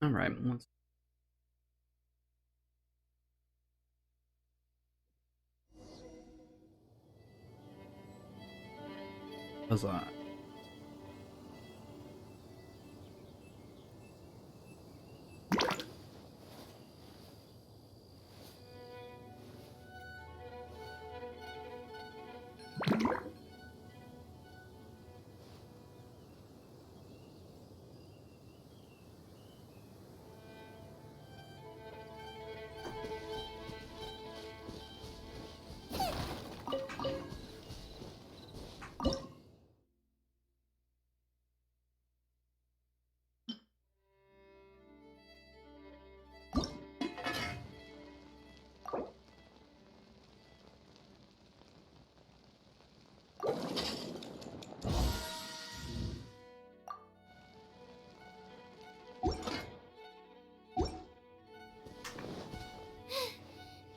All right, let's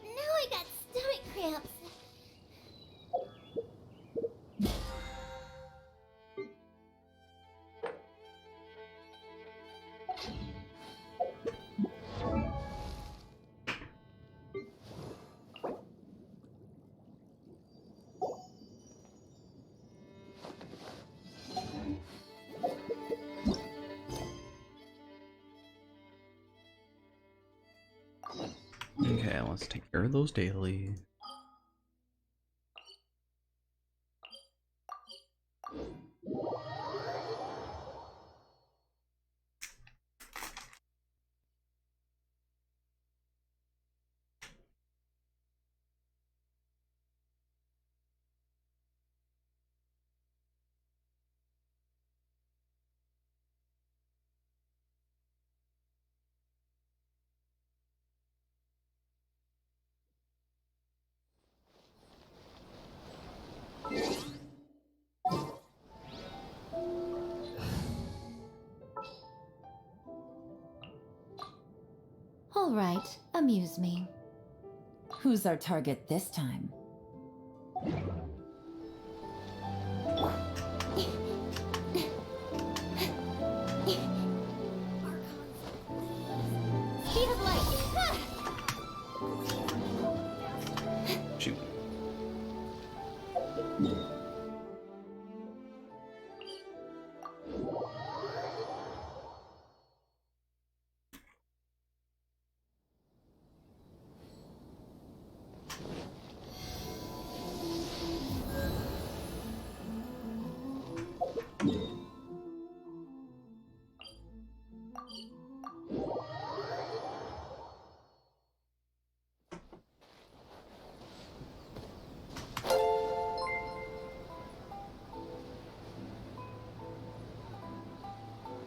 Now I got stomach cramps. okay. Let's take care of those daily. All right, amuse me. Who's our target this time? Speed of light. Shoot.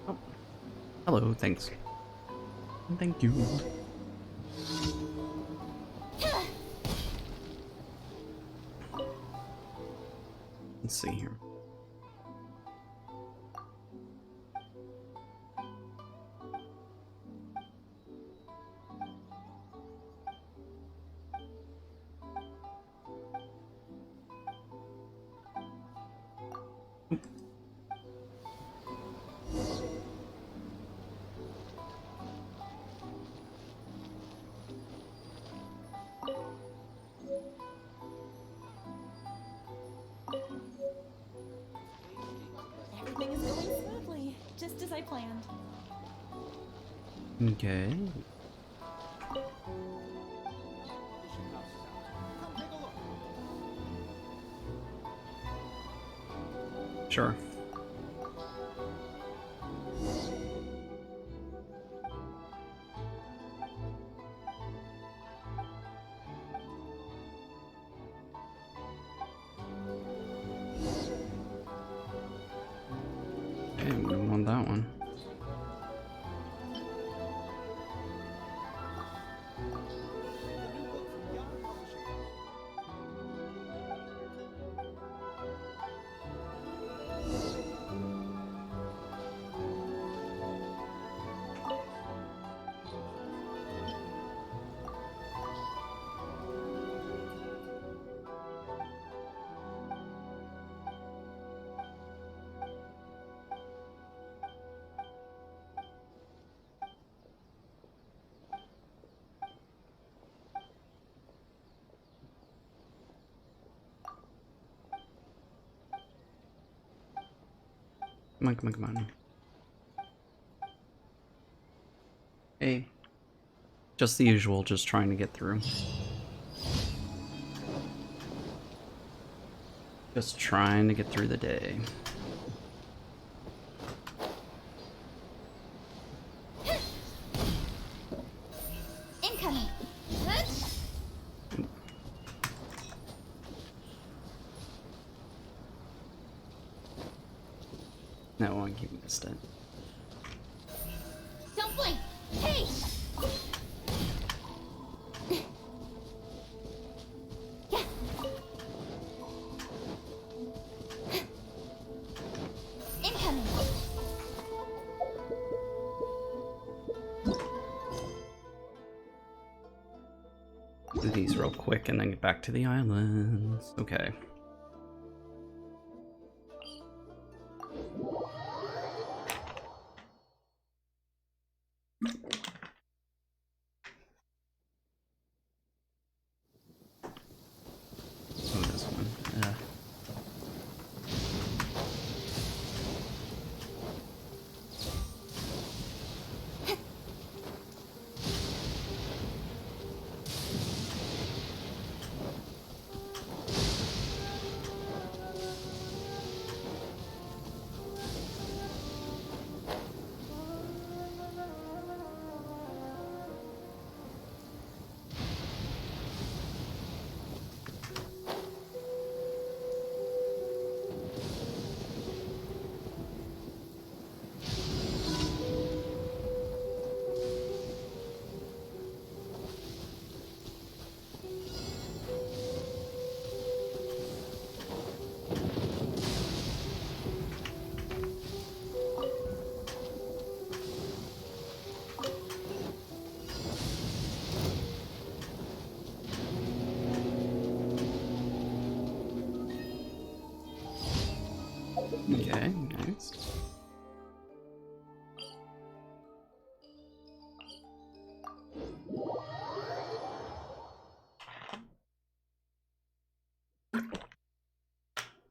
Oh, hello. Thanks. Thank you. Let's see here. Everything is going smoothly, just as I planned. Okay. Sure. Okay, we want that one. Come on, come on, come on. Hey. Just the usual, just trying to get through. Just trying to get through the day. Incoming. No, I missed it. Don't blink. Hey. Yeah. Incoming. Do these real quick and then get back to the islands. Okay. Oh, this one. Okay, nice.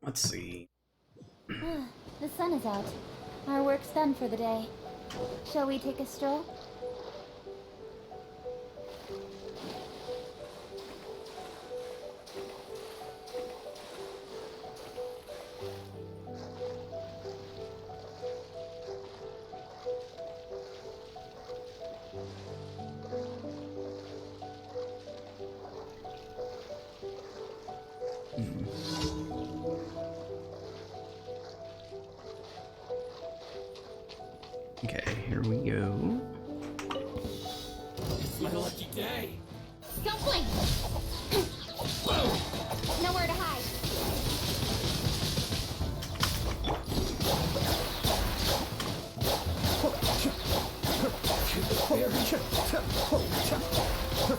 Let's see. The sun is out. Our work's done for the day. Shall we take a stroll? Okay, here we go. It's my lucky day. Don't blink! Nowhere to hide.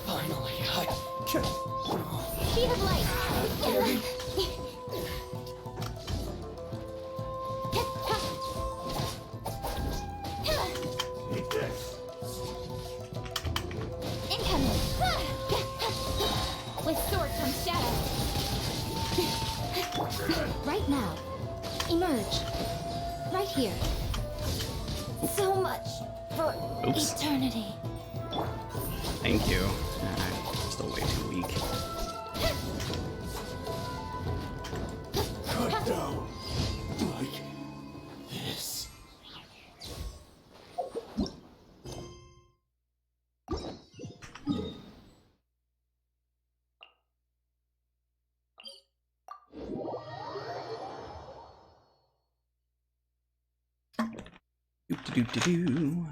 Finally, Speed of light. Incoming. With sword from shadow. Right now. Emerge. Right here. So much for Oops. eternity. Thank you. Still way too weak. cut down like this. Doop-de-doop-de-doo.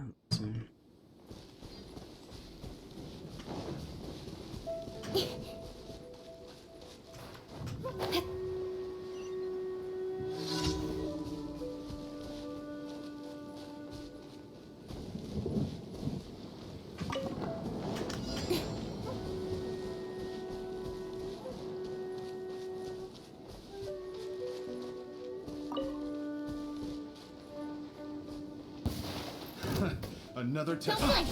Another Don't test. blink.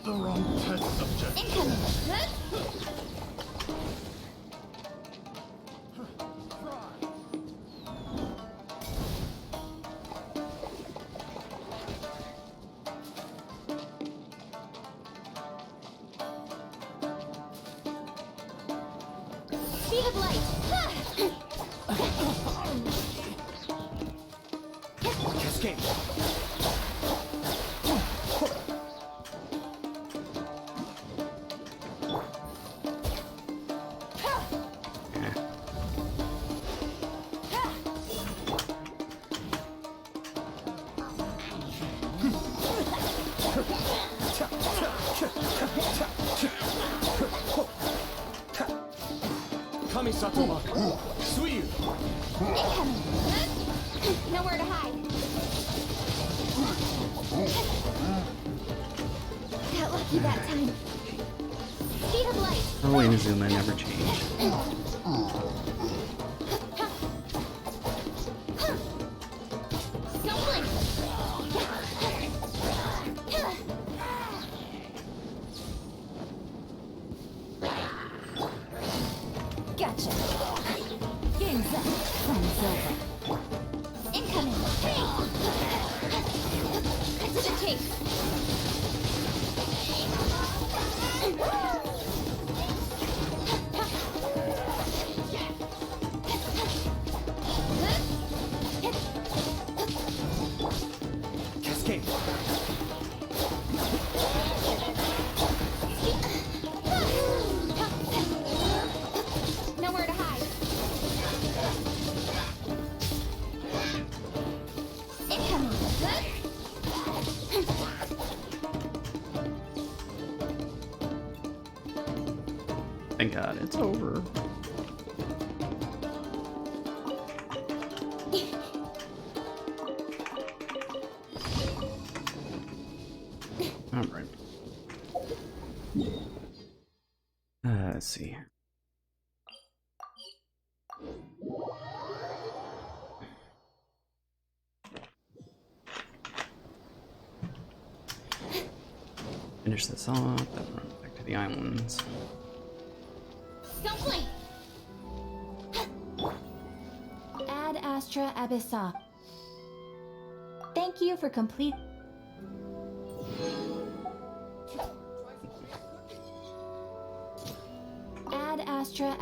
The wrong test subject. Incoming! Huh? Speed of light! Cascade. Kami-satuma. Suiyu. Incoming! Nowhere to hide. Got lucky that time. Speed of light! Oh, Inazuma never changed. Don't blink! Gotcha. Game's up. Fun's over. Incoming! Cut to the chase! Cascade. Nowhere to hide. Incoming! Thank God it's over. Alright. Let's see here. Finish this off, then run back to the islands. Don't blink! Ad Astra Abyssa. Thank you for complete. Ad Astra.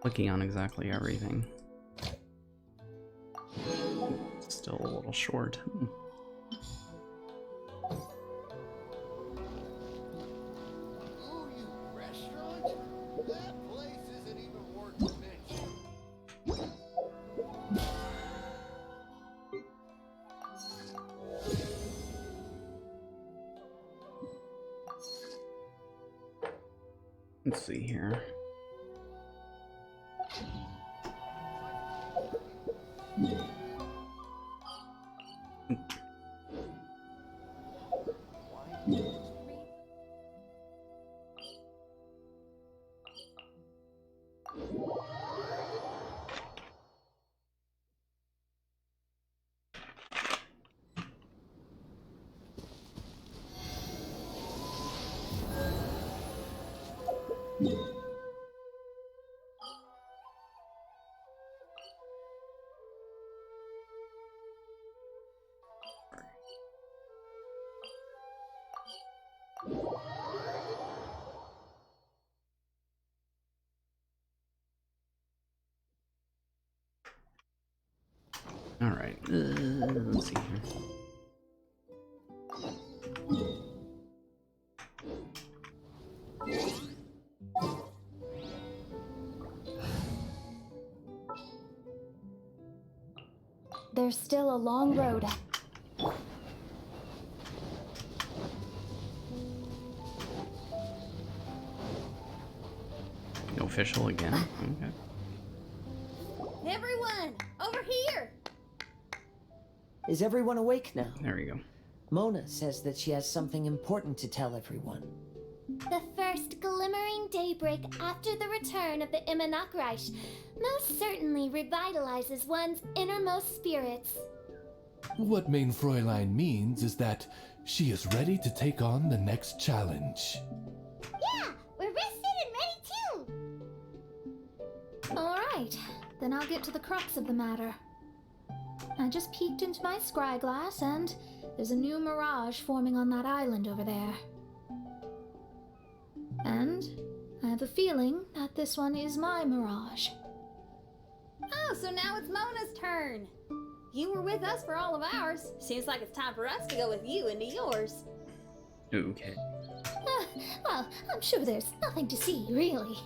Clicking on exactly everything. Still a little short. Ooh, you restaurant? That place isn't even worth mentioning. Let's see here. All right, let's see here. There's still a long road. Official again. Okay. Everyone, over here! Is everyone awake now? There we go. Mona says that she has something important to tell everyone. The first glimmering daybreak after the return of the Immonakreich most certainly revitalizes one's innermost spirits. What Main Fräulein means is that she is ready to take on the next challenge. Yeah, we're rested and ready too! Alright, then I'll get to the crux of the matter. I just peeked into my scry glass and there's a new mirage forming on that island over there. And I have a feeling that this one is my mirage. Oh, so now it's Mona's turn. You were with us for all of ours. Seems like it's time for us to go with you into yours. Okay. Well, I'm sure there's nothing to see, really.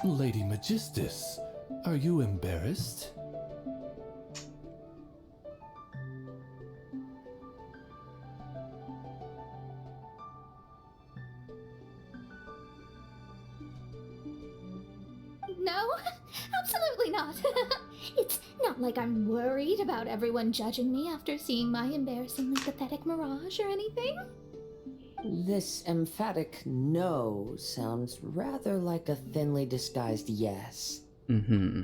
Lady Magistus, are you embarrassed? No, absolutely not. It's not like I'm worried about everyone judging me after seeing my embarrassingly pathetic mirage or anything. This emphatic no sounds rather like a thinly disguised yes. Mm-hmm.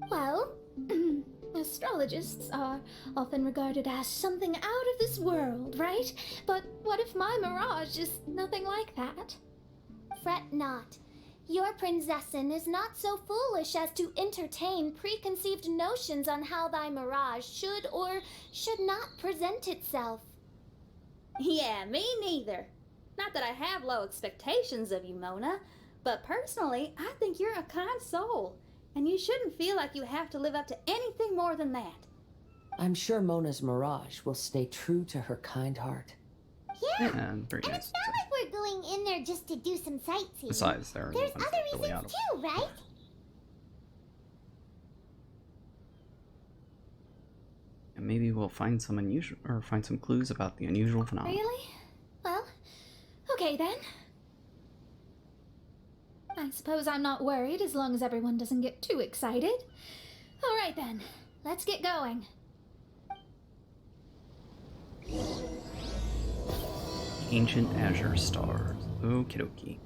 Well, astrologists are often regarded as something out of this world, right? But what if my mirage is nothing like that? Fret not. Your prinzessin is not so foolish as to entertain preconceived notions on how thy mirage should or should not present itself. Yeah, me neither. Not that I have low expectations of you, Mona, but personally, I think you're a kind soul, and you shouldn't feel like you have to live up to anything more than that. I'm sure Mona's mirage will stay true to her kind heart. Yeah, Yeah, very and nice. it's not like we're going in there just to do some sightseeing. Besides, there's There's other really out reasons of. too, right? And maybe we'll find some unusual, or find some clues about the unusual phenomenon. Really? Well, okay then. I suppose I'm not worried as long as everyone doesn't get too excited. Alright then, let's get going. Ancient Azure Stars. Okie dokie.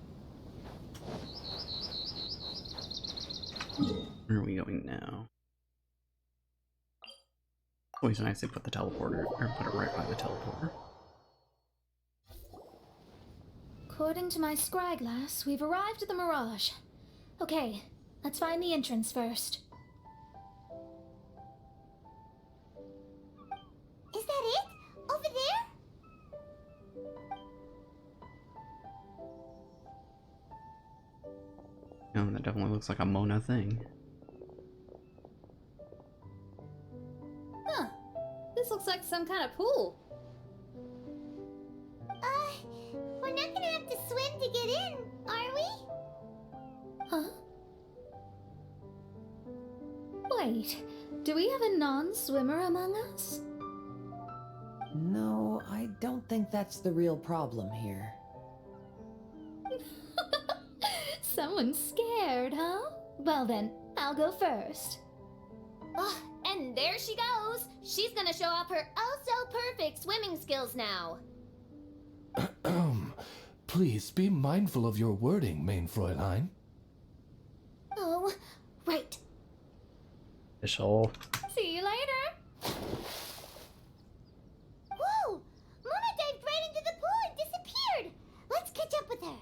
Where are we going now? Always nice to put the teleporter, or put it right by the teleporter. According to my scry glass, we've arrived at the Mirage. Okay, let's find the entrance first. Is that it? Over there? Oh, that definitely looks like a Mona thing. Huh. This looks like some kind of pool. We're not gonna have to swim to get in, are we? Huh? Wait, do we have a non-swimmer among us? No, I don't think that's the real problem here. Someone's scared, huh? Well then, I'll go first. Oh, and there she goes. She's gonna show off her oh-so-perfect swimming skills now. Please be mindful of your wording, Main Fräulein. Oh, right. Official. See you later! Whoa! Mona dived right into the pool and disappeared. Let's catch up with her.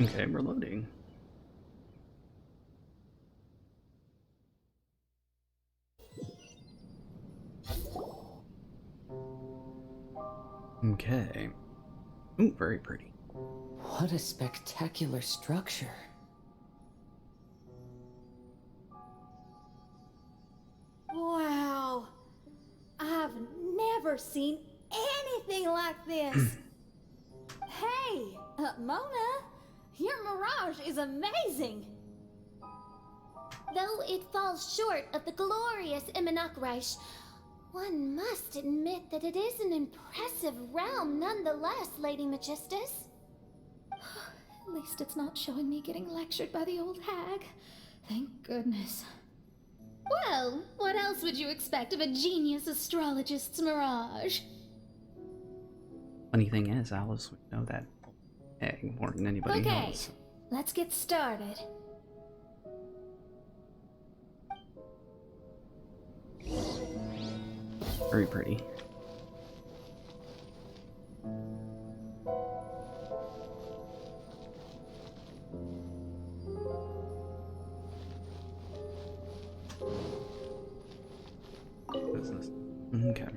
Okay, we're loading. Okay. Ooh, very pretty. What a spectacular structure. Wow. I've never seen anything like this. Hey, Mona, your mirage is amazing. Though it falls short of the glorious Immonakreich, one must admit that it is an impressive realm nonetheless, Lady Magistus. At least it's not showing me getting lectured by the old hag. Thank goodness. Well, what else would you expect of a genius astrologist's mirage? Funny thing is, Alice would know that egg more than anybody Okay, else. let's get started. Very pretty. What is this? Okay.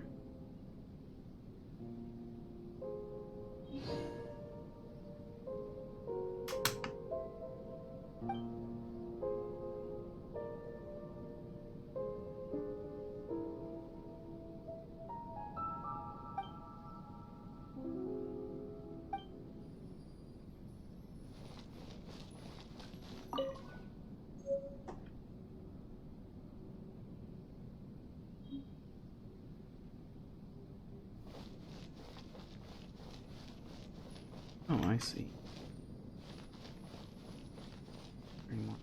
Oh, I see. Very much.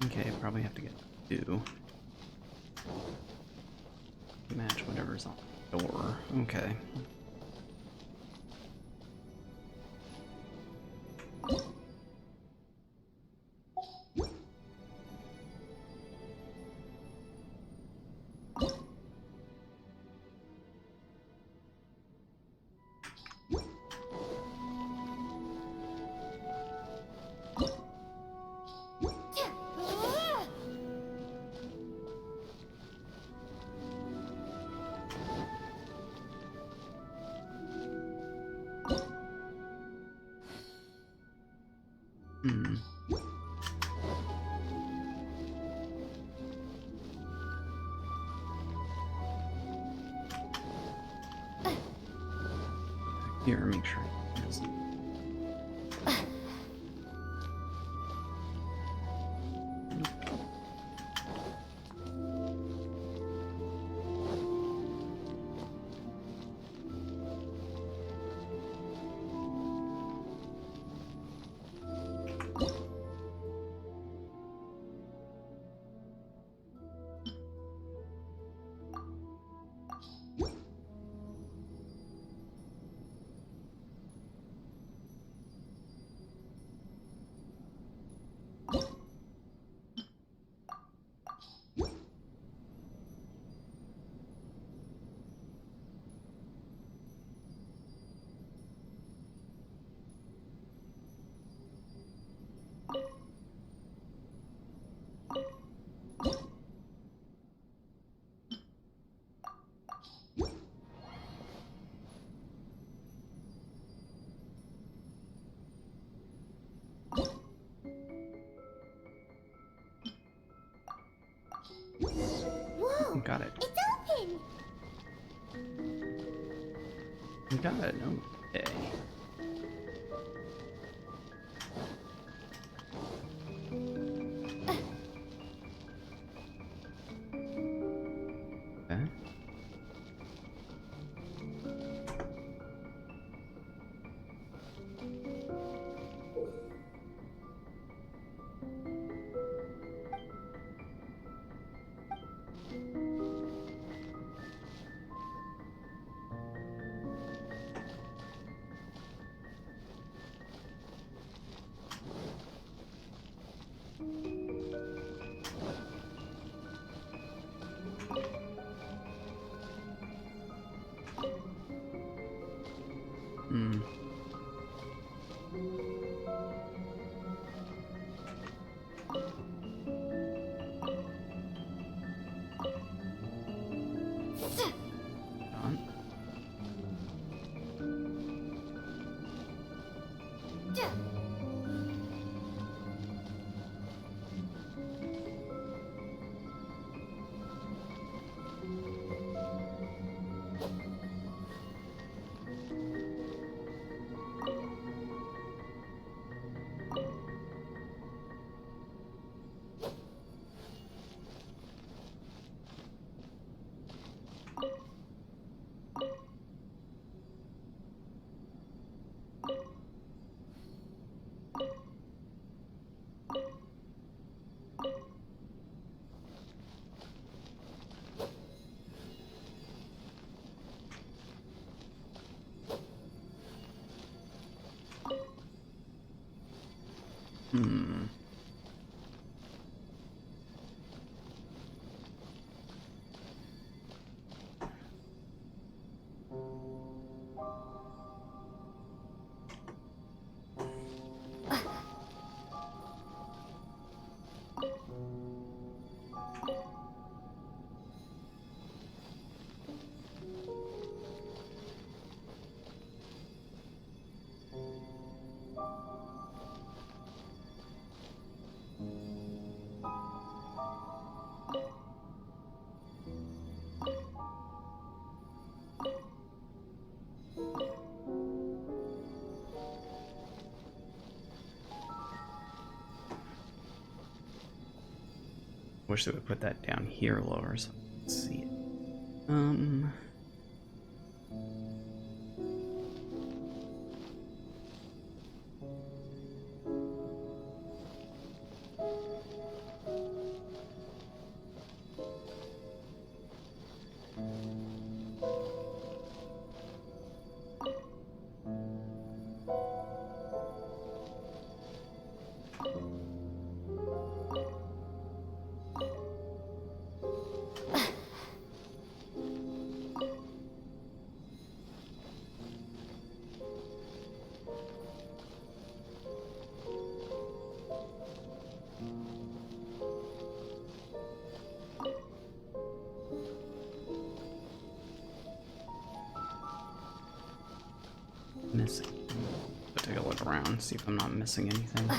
Okay, probably have to get two. Match whatever's on the door. Okay. Hmm. Here, make sure it doesn't. Whoa! Got it. It's open! You got it. Okay. Okay. Hmm. On. Hmm. Wish they would put that down here lower so I can see it. Missing. I'll take a look around, see if I'm not missing anything.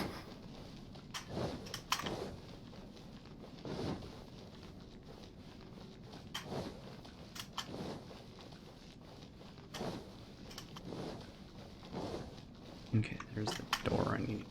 Okay, there's the door I need.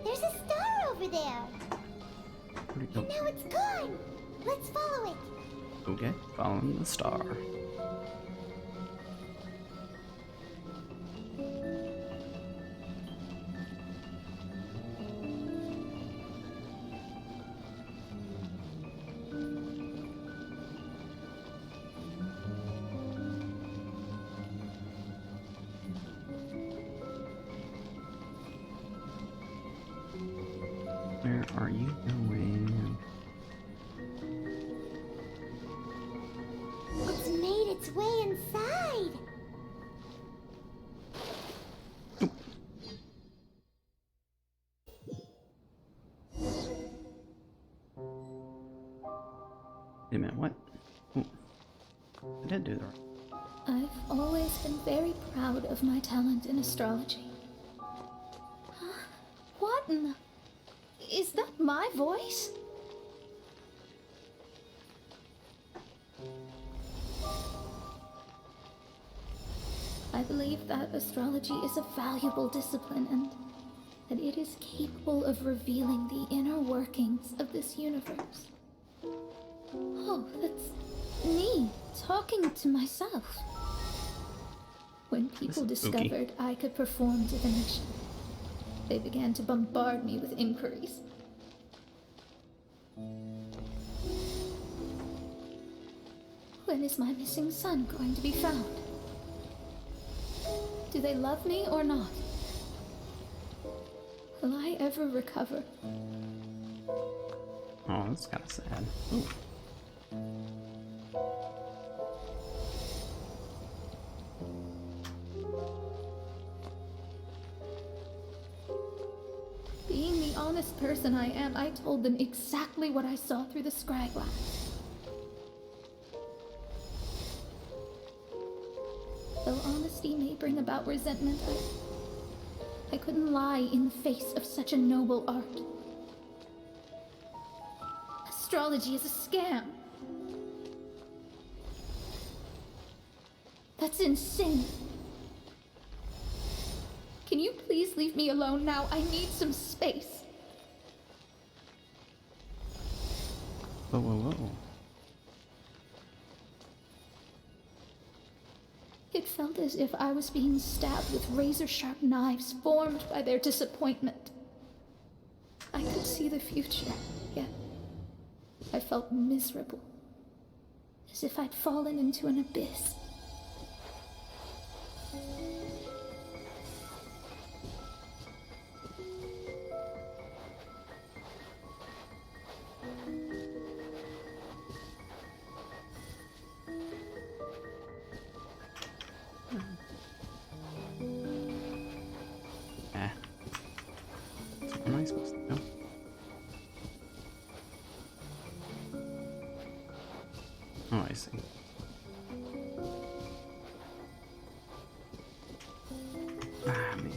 There's a star over there. Where'd it go? And now it's gone. Let's follow it. Okay, following the star. Where are you going? It's made its way inside. Wait a minute, what? Oh, I did do the right. I've always been very proud of my talent in astrology. Huh? What in the... Is that my voice? I believe that astrology is a valuable discipline and that it is capable of revealing the inner workings of this universe. Oh, that's me talking to myself. When people This is spooky. discovered I could perform divination, they began to bombard me with inquiries. When is my missing son going to be found? Do they love me or not? Will I ever recover? Oh, that's kind of sad. Ooh. honest person I am, I told them exactly what I saw through the scry glass. Though honesty may bring about resentment, I couldn't lie in the face of such a noble art. Astrology is a scam. That's insane. Can you please leave me alone now? I need some space. Whoa, whoa, whoa. It felt as if I was being stabbed with razor-sharp knives formed by their disappointment. I could see the future, yet I felt miserable, as if I'd fallen into an abyss. Where am I supposed to go? Oh, I see. Ah, man.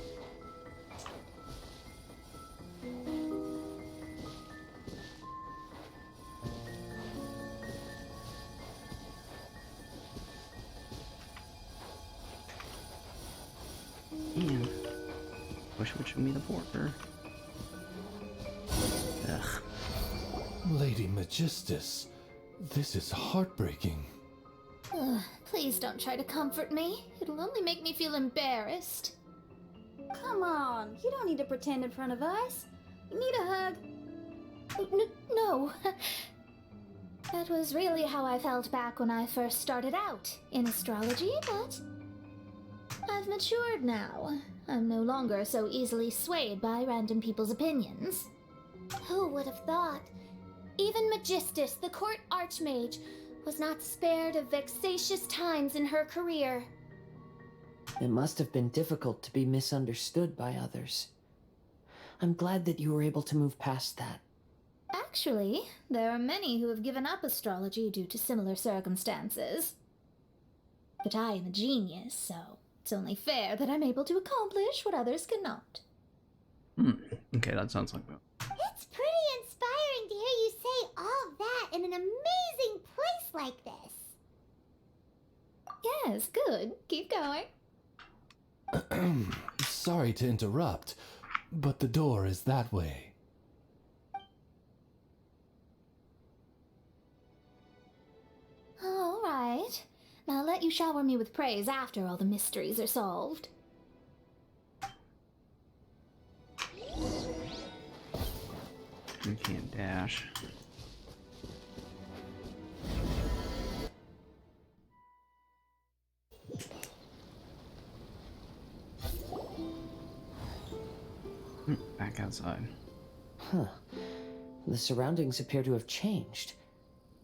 Man. Wish it would show me the border. Ugh. Lady Magistus, this is heartbreaking. Please don't try to comfort me. It'll only make me feel embarrassed. Come on, you don't need to pretend in front of us. You need a hug. No. That was really how I felt back when I first started out in astrology, but I've matured now. I'm no longer so easily swayed by random people's opinions. Who would have thought? Even Magistus, the court archmage, was not spared of vexatious times in her career. It must have been difficult to be misunderstood by others. I'm glad that you were able to move past that. Actually, there are many who have given up astrology due to similar circumstances. But I am a genius, so it's only fair that I'm able to accomplish what others cannot. Okay, that sounds like that. It's pretty inspiring to hear you say all that in an amazing place like this. Yes, good. Keep going. Sorry to interrupt, but the door is that way. All right. Now I'll let you shower me with praise after all the mysteries are solved. You can't dash. Back outside. Huh. The surroundings appear to have changed.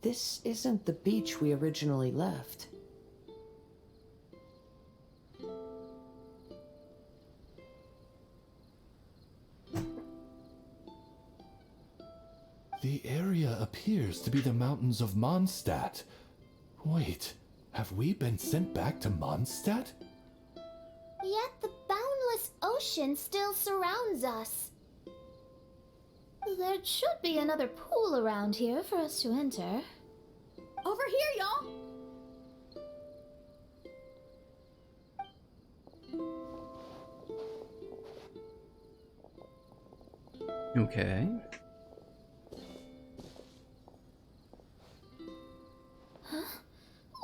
This isn't the beach we originally left. The area appears to be the mountains of Mondstadt. Wait, have we been sent back to Mondstadt? Yet the boundless ocean still surrounds us. There should be another pool around here for us to enter. Over here, y'all. Okay.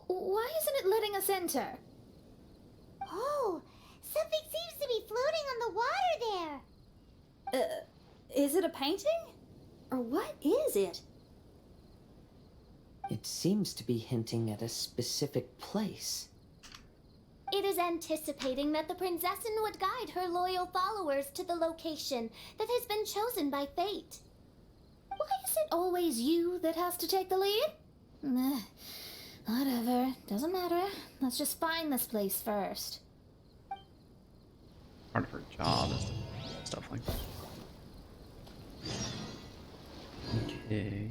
Why isn't it letting us enter? Oh, something seems to be floating on the water there. Is it a painting? Or what is it? It seems to be hinting at a specific place. It is anticipating that the Princessin would guide her loyal followers to the location that has been chosen by fate. Why is it always you that has to take the lead? Whatever, doesn't matter. Let's just find this place first. Part of her job is stuff like that. Okay.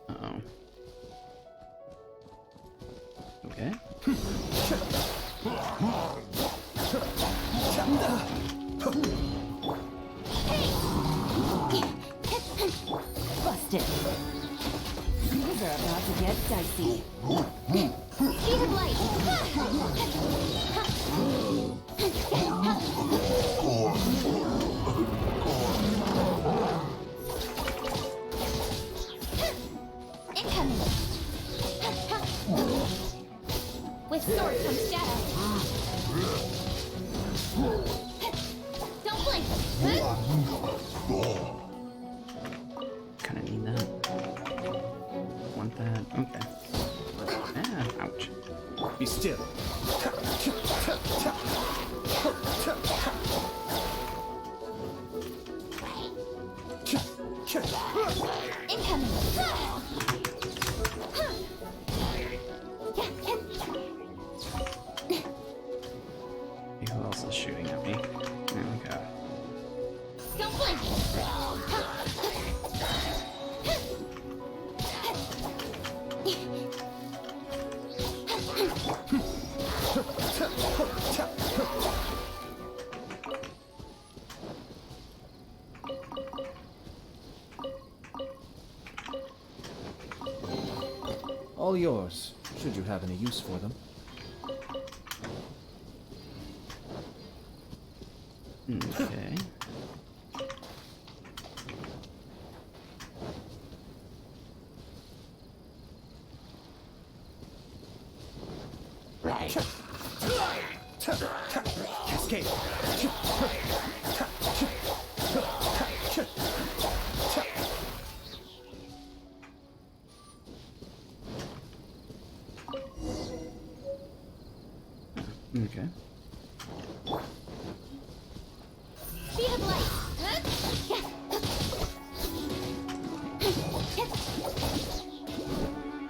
Uh-oh. Okay. Busted. Things are about to get dicey. Speed of light. Incoming. With sword comes shadow. Don't blink. Kinda need that. Want that? Okay. Ah, ouch. Be still. Incoming. Who else is shooting at me? Okay. Don't blink. All yours, should you have any use for them. Okay. Cascade. Okay. Speed of light.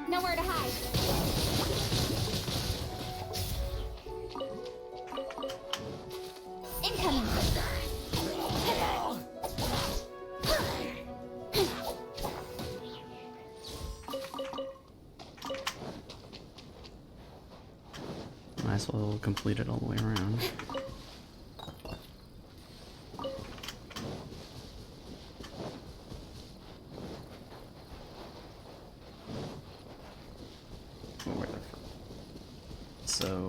Nowhere to hide. Incoming. Might as well complete it all the way around. Oh, where they're from. So.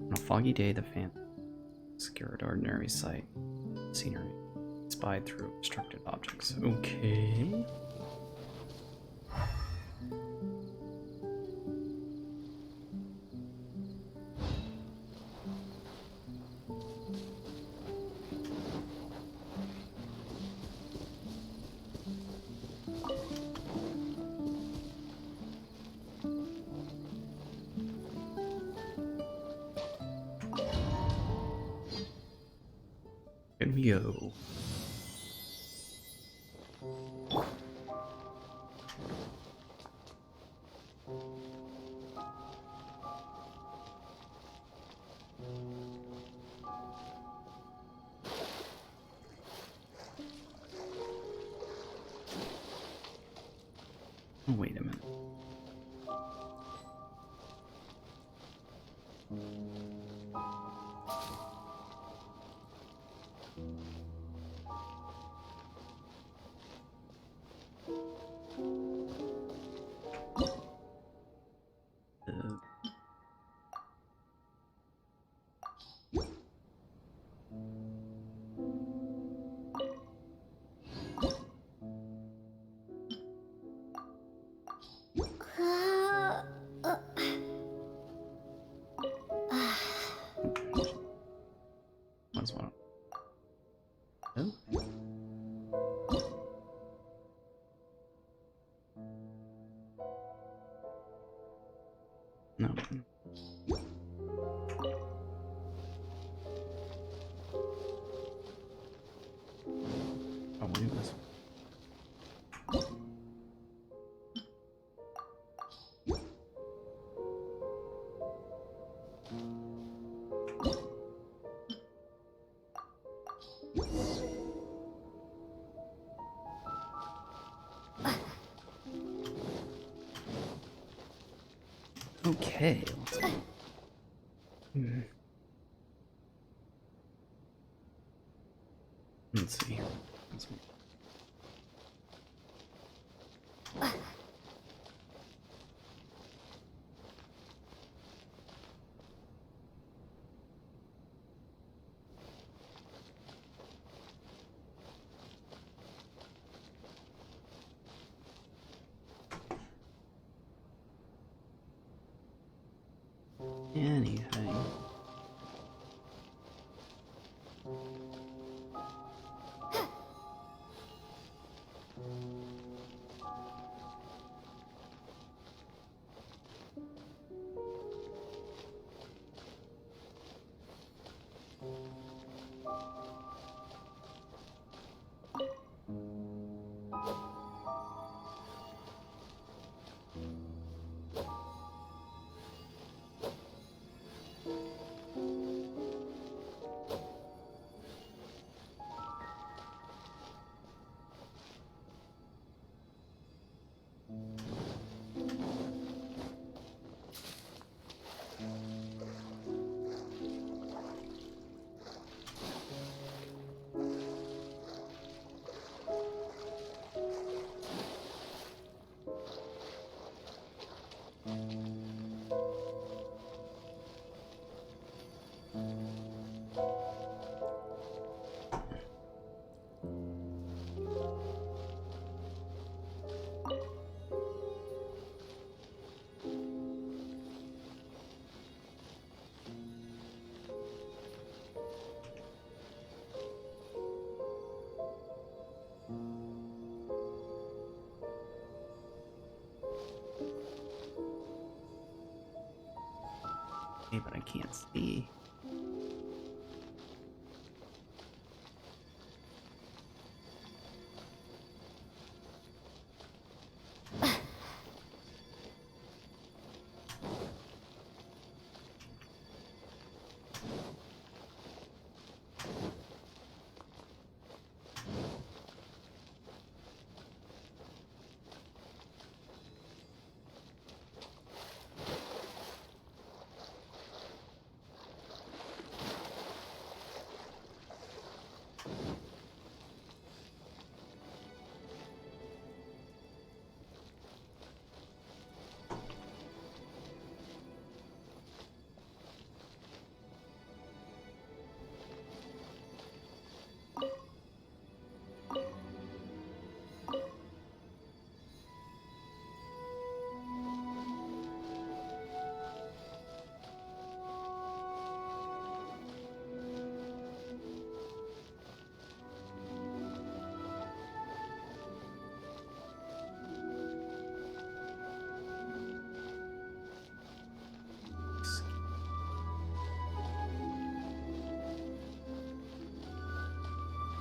On a foggy day, the phantom obscured ordinary sight, scenery, spied through obstructed objects. Okay. Here we go. Oh, wait a minute. Oh, we do this. Okay, let's go. Let's see. Let's see. Anything. Okay, but I can't see.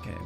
Okay.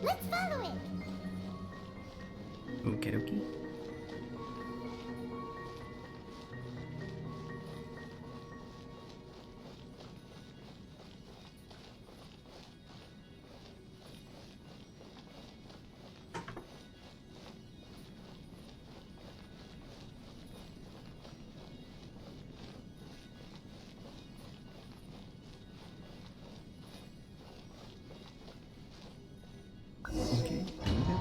Let's follow it. Okie dokie. Okay, there we go.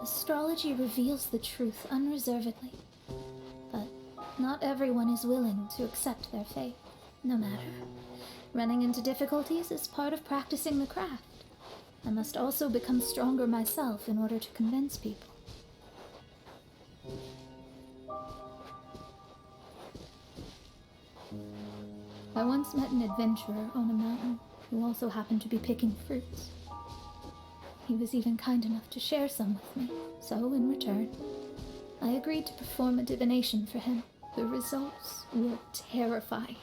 Astrology reveals the truth unreservedly, but not everyone is willing to accept their fate, no matter. Running into difficulties is part of practicing the craft. I must also become stronger myself in order to convince people. I once met an adventurer on a mountain who also happened to be picking fruits. He was even kind enough to share some with me, so in return, I agreed to perform a divination for him. The results were terrifying.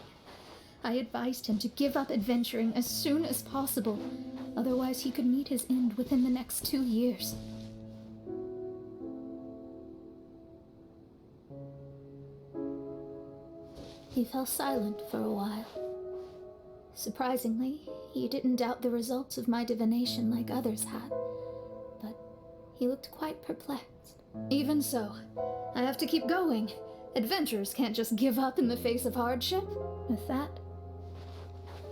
I advised him to give up adventuring as soon as possible, otherwise he could meet his end within the next 2 years. He fell silent for a while. Surprisingly, he didn't doubt the results of my divination like others had, but he looked quite perplexed. Even so, I have to keep going. Adventurers can't just give up in the face of hardship. With that,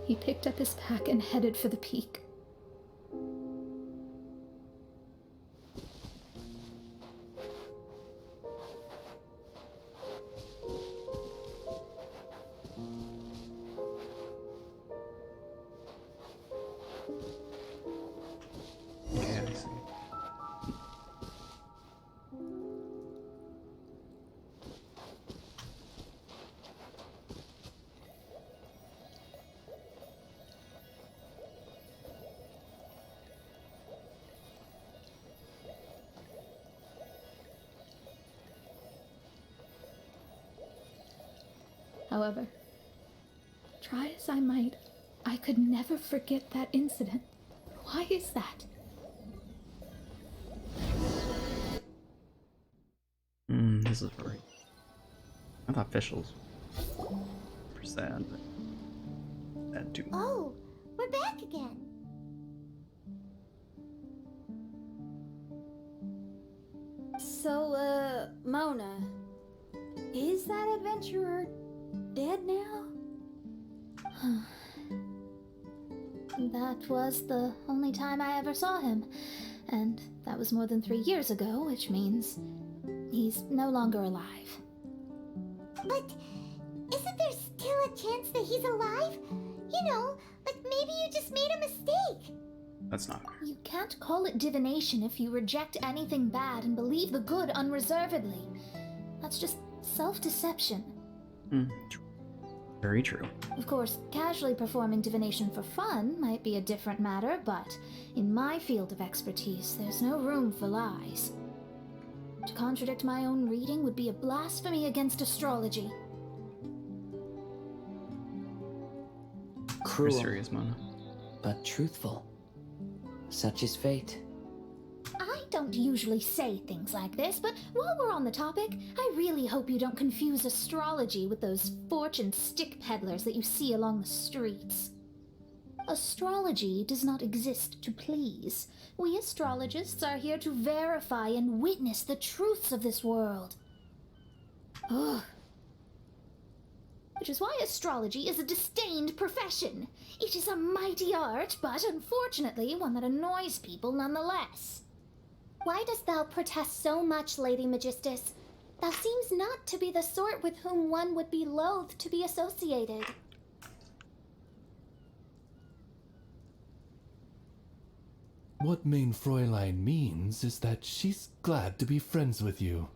he picked up his pack and headed for the peak. Okay, I see. However, try as I might, I could never forget that incident. Why is that? This is very... I thought officials were sad, but sad too. Oh, we're back again. So, Mona, is that adventurer dead now? That was the only time I ever saw him, and that was more than 3 years ago, which means he's no longer alive. But isn't there still a chance that he's alive? You know, like maybe you just made a mistake. That's not fair. You can't call it divination if you reject anything bad and believe the good unreservedly. That's just self-deception. True. Very true. Of course, casually performing divination for fun might be a different matter, but in my field of expertise, there's no room for lies. To contradict my own reading would be a blasphemy against astrology. You're Cruel, serious, Mona. but truthful. Such is fate. I don't usually say things like this, but while we're on the topic, I really hope you don't confuse astrology with those fortune stick peddlers that you see along the streets. Astrology does not exist to please. We astrologists are here to verify and witness the truths of this world. Ugh. Which is why astrology is a disdained profession. It is a mighty art, but unfortunately one that annoys people nonetheless. Why dost thou protest so much, Lady Magistus? Thou seems not to be the sort with whom one would be loath to be associated. What Main Fräulein means is that she's glad to be friends with you.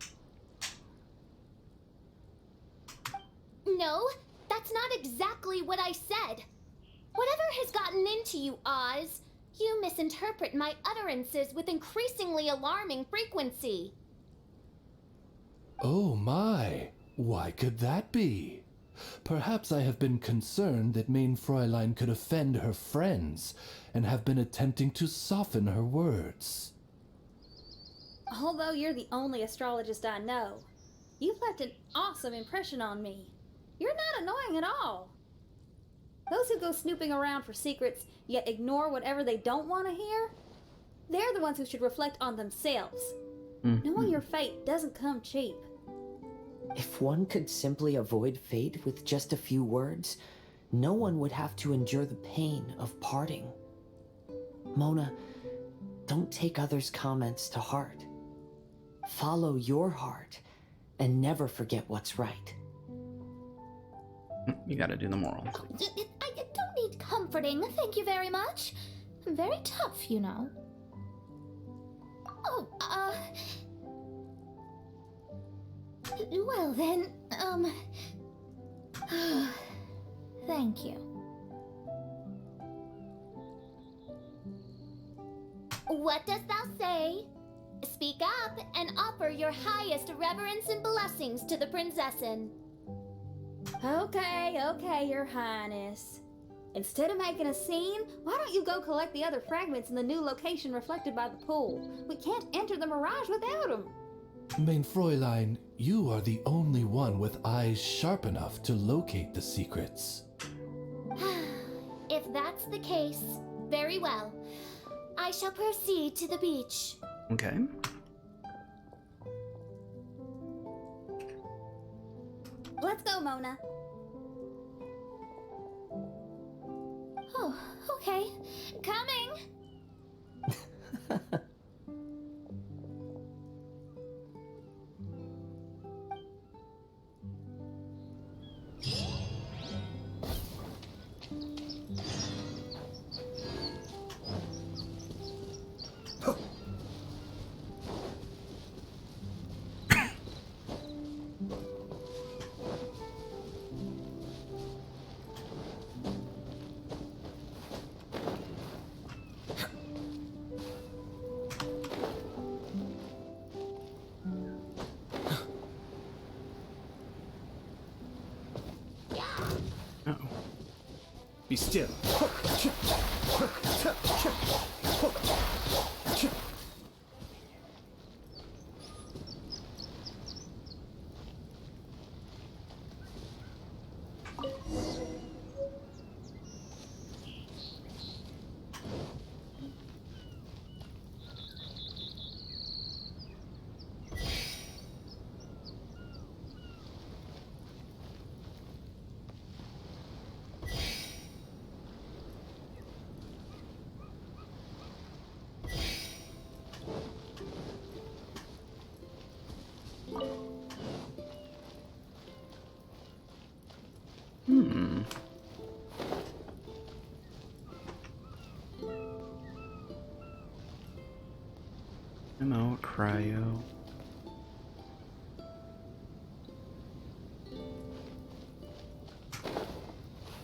No, that's not exactly what I said. Whatever has gotten into you, Oz, you misinterpret my utterances with increasingly alarming frequency. Oh my, why could that be? Perhaps I have been concerned that Main Fräulein could offend her friends, and have been attempting to soften her words. Although you're the only astrologist I know, you've left an awesome impression on me. You're not annoying at all. Those who go snooping around for secrets, yet ignore whatever they don't want to hear, they're the ones who should reflect on themselves. Knowing your fate doesn't come cheap. If one could simply avoid fate with just a few words, no one would have to endure the pain of parting. Mona, don't take others' comments to heart. Follow your heart and never forget what's right. You gotta do the moral. I don't need comforting, thank you very much. I'm very tough, you know. Oh, well then, thank you. What dost thou say? Speak up and offer your highest reverence and blessings to the prinzessin. Okay, Your Highness. Instead of making a scene, why don't you go collect the other fragments in the new location reflected by the pool? We can't enter the mirage without them. Main Fräulein, you are the only one with eyes sharp enough to locate the secrets. If that's the case, very well. I shall proceed to the beach. Okay. Let's go, Mona. Oh, okay. Coming! Uh-oh. Be still. Ammo, cryo.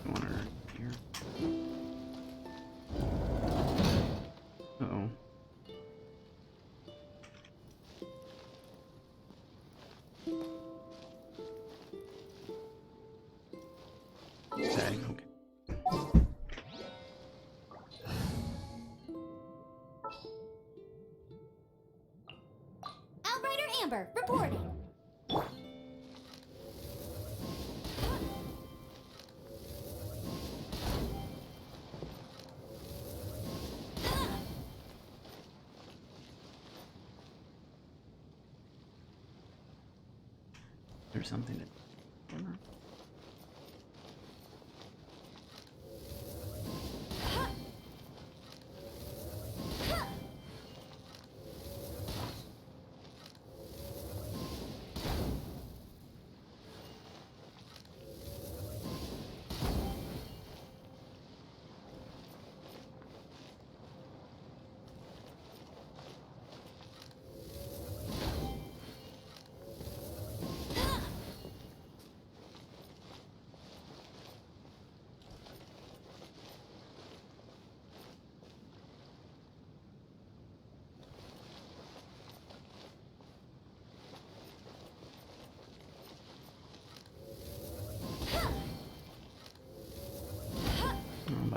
I want her here. Uh-oh. Okay, okay. Outrider Amber, reporting. There's something to...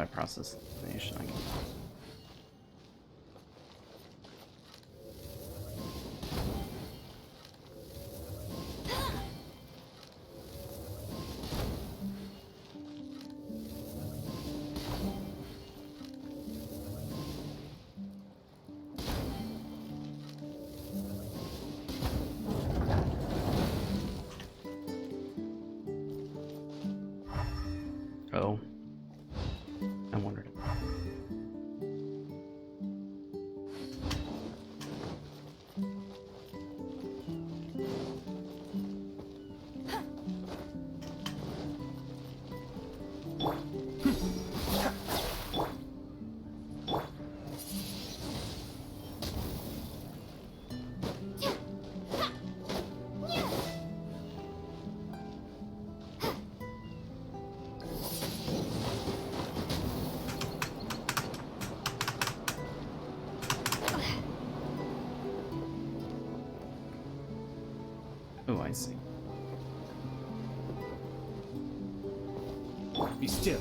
by process elimination, I guess. Oh. I wondered. Oh, I see. Be still.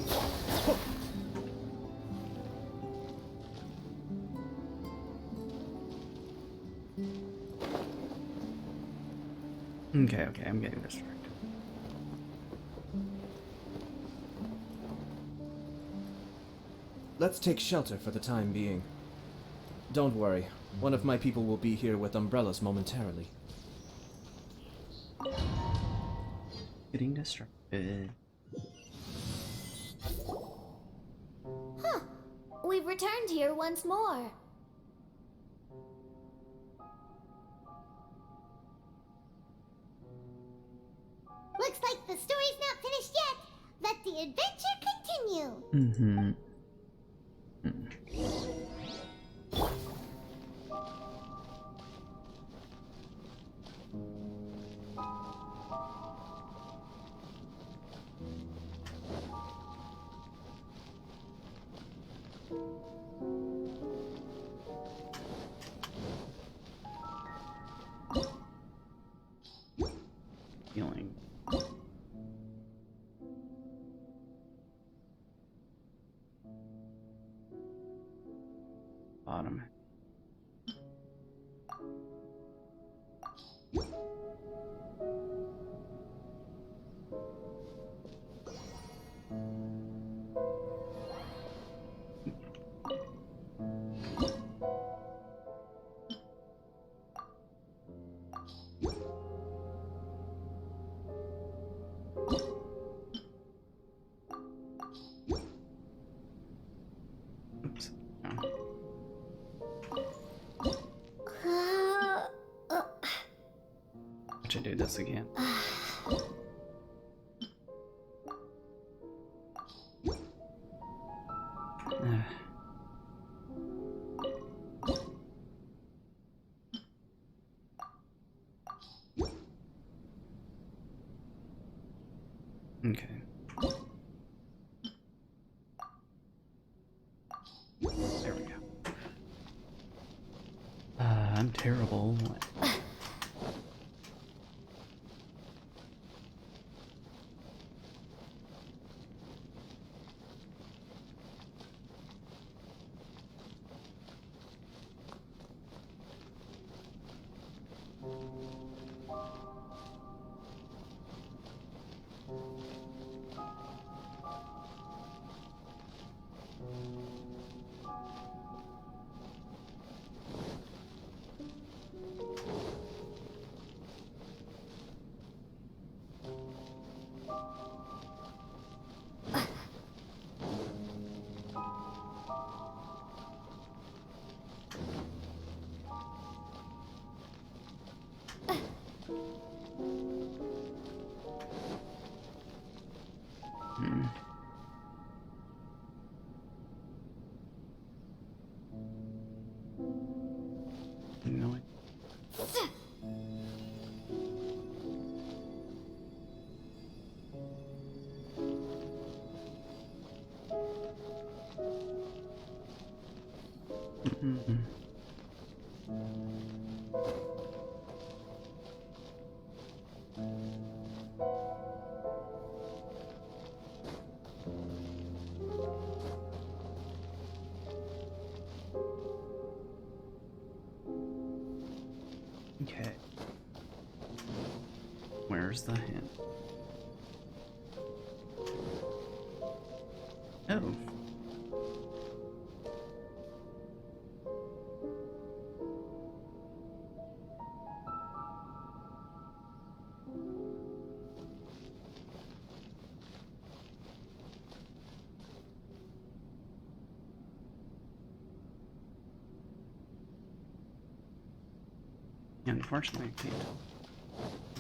Okay, I'm getting distracted. Let's take shelter for the time being. Don't worry, one of my people will be here with umbrellas momentarily. Getting distracted. Huh. We've returned here once more. Looks like the story's not finished yet. Let the adventure continue. Mm-hmm. Healing. Bottom. Oops. No. Should do this again. Okay. There we go. I'm terrible. Hmm. You know it. Mm-hmm. Okay. Where's the hint? Oh. Unfortunately, I can't tell.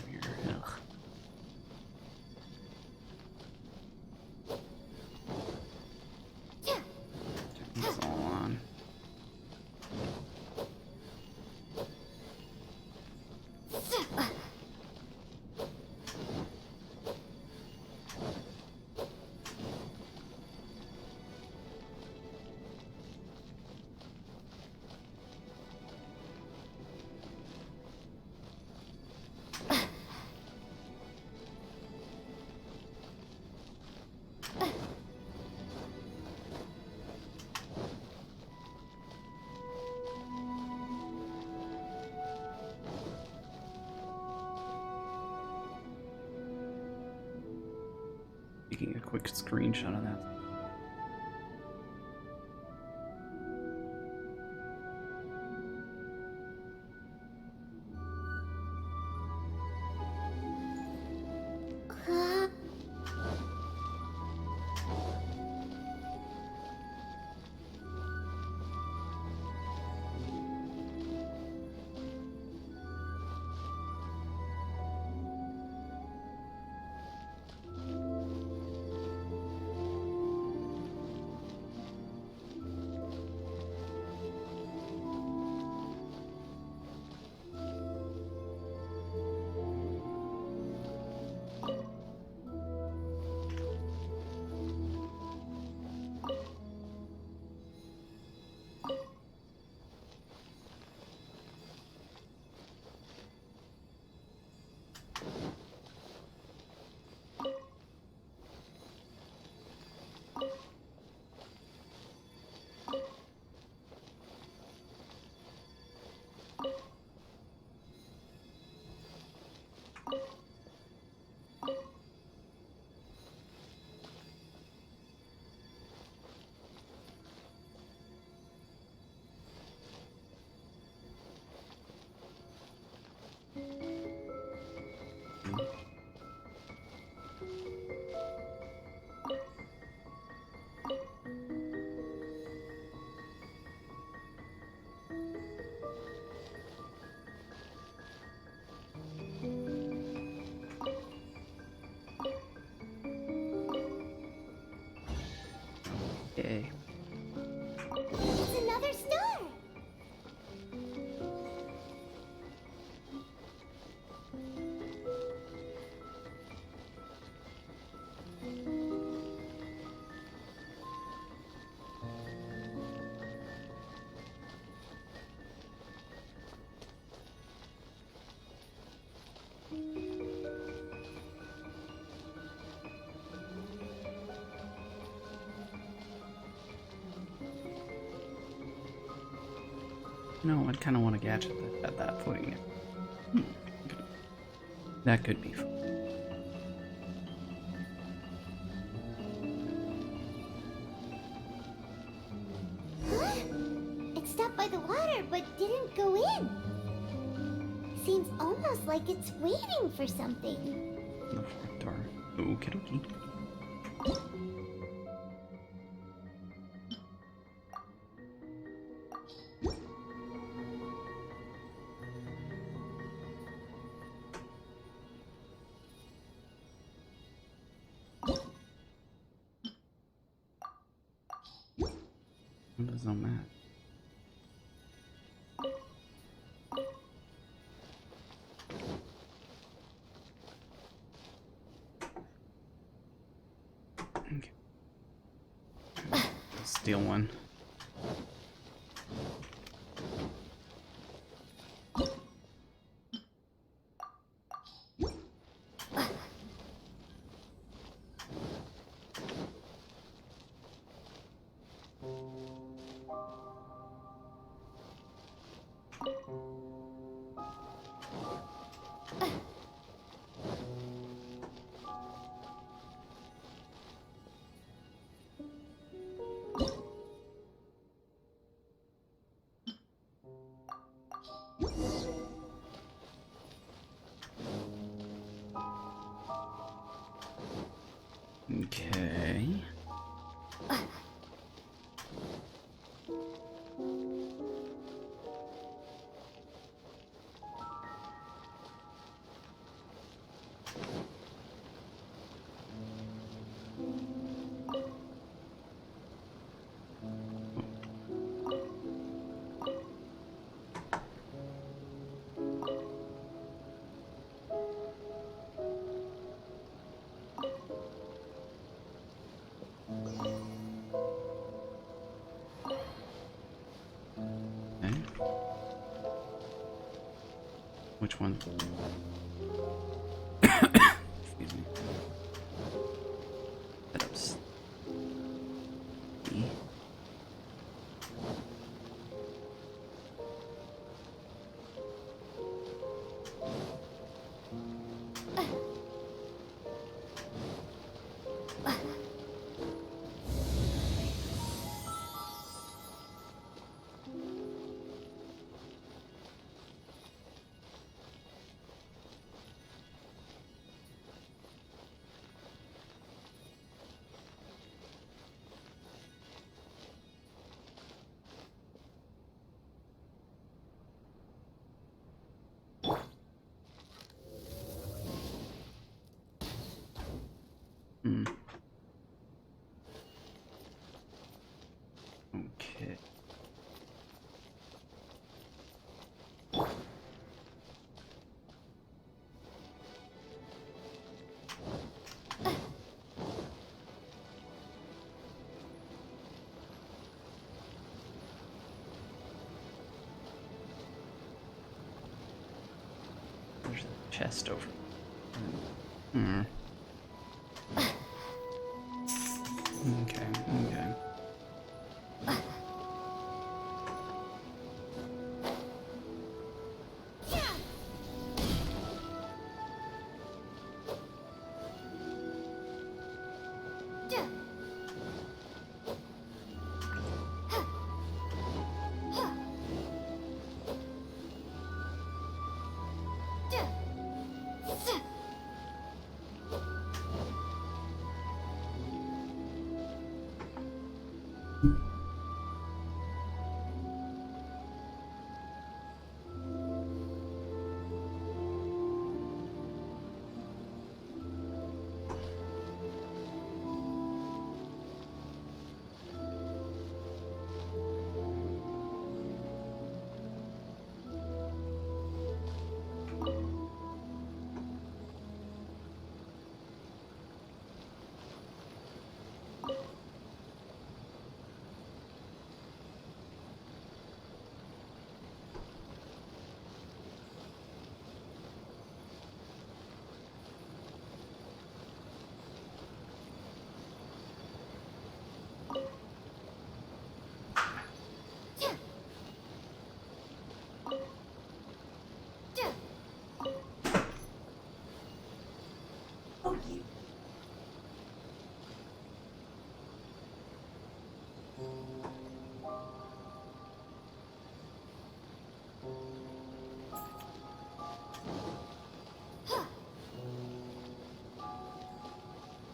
Here. Ugh. Turn this all on. Taking a quick screenshot of that. Okay. It's another star! No, I'd kind of want to gadget at that point. That could be fun. Huh? It stopped by the water, but didn't go in. Seems almost like it's waiting for something. The front door. Okie dokie. What is on that? Okay. Steal one. Which one? Excuse me. That was E. Hmm. Okay. There's a chest over. Hmm. Okay, okay.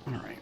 All right.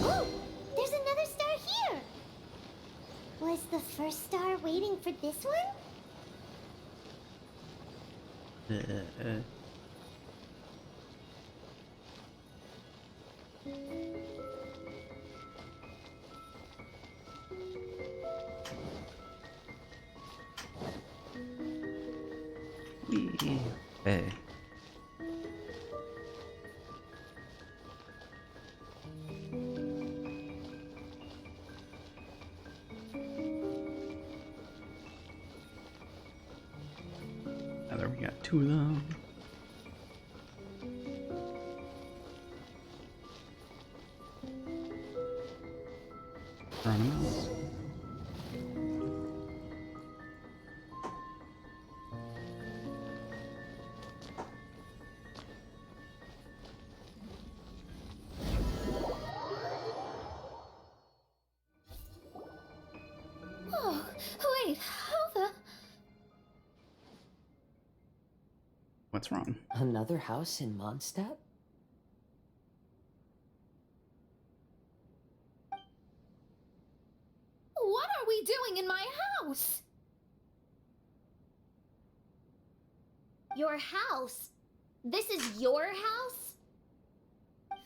Oh, there's another star here. Was the first star waiting for this one? Hey. Now there we got two of them. Run them out. Oh, wait, how the... What's wrong? Another house in Mondstadt? What are we doing in my house? Your house? This is your house?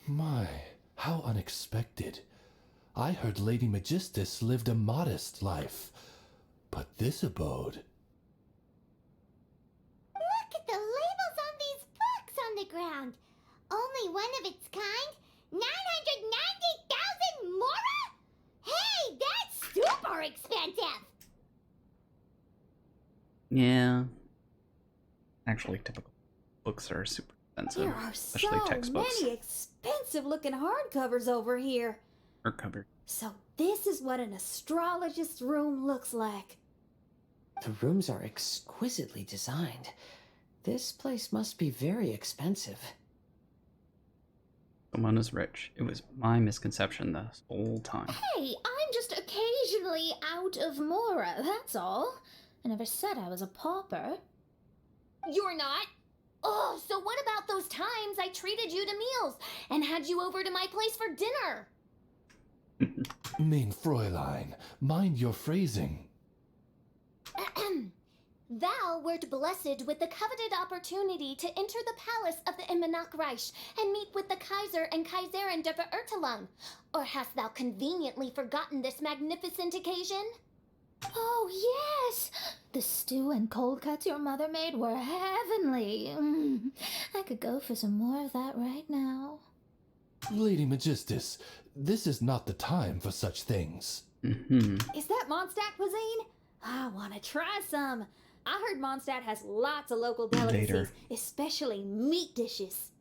My, how unexpected. I heard Lady Magistus lived a modest life, but this abode... Look at the labels on these books on the ground. Only one of its kind? 990,000 mora? Hey, that's super expensive! Yeah. Actually, typical books are super expensive, There are especially so textbooks. many expensive looking hardcovers over here. Or covered. So this is what an astrologist's room looks like. The rooms are exquisitely designed. This place must be very expensive. Someone is rich. It was my misconception this whole time. Hey, I'm just occasionally out of mora, that's all. I never said I was a pauper. You're not? Oh, so what about those times I treated you to meals and had you over to my place for dinner? Mein Fräulein, mind your phrasing. Thou wert blessed with the coveted opportunity to enter the palace of the Immenach Reich and meet with the Kaiser and Kaiserin der Verurteilung. Or hast thou conveniently forgotten this magnificent occasion? Oh, yes! The stew and cold cuts your mother made were heavenly. I could go for some more of that right now. Lady Magistus, this is not the time for such things. Is that Mondstadt cuisine? I want to try some. I heard Mondstadt has lots of local delicacies, Later. especially meat dishes.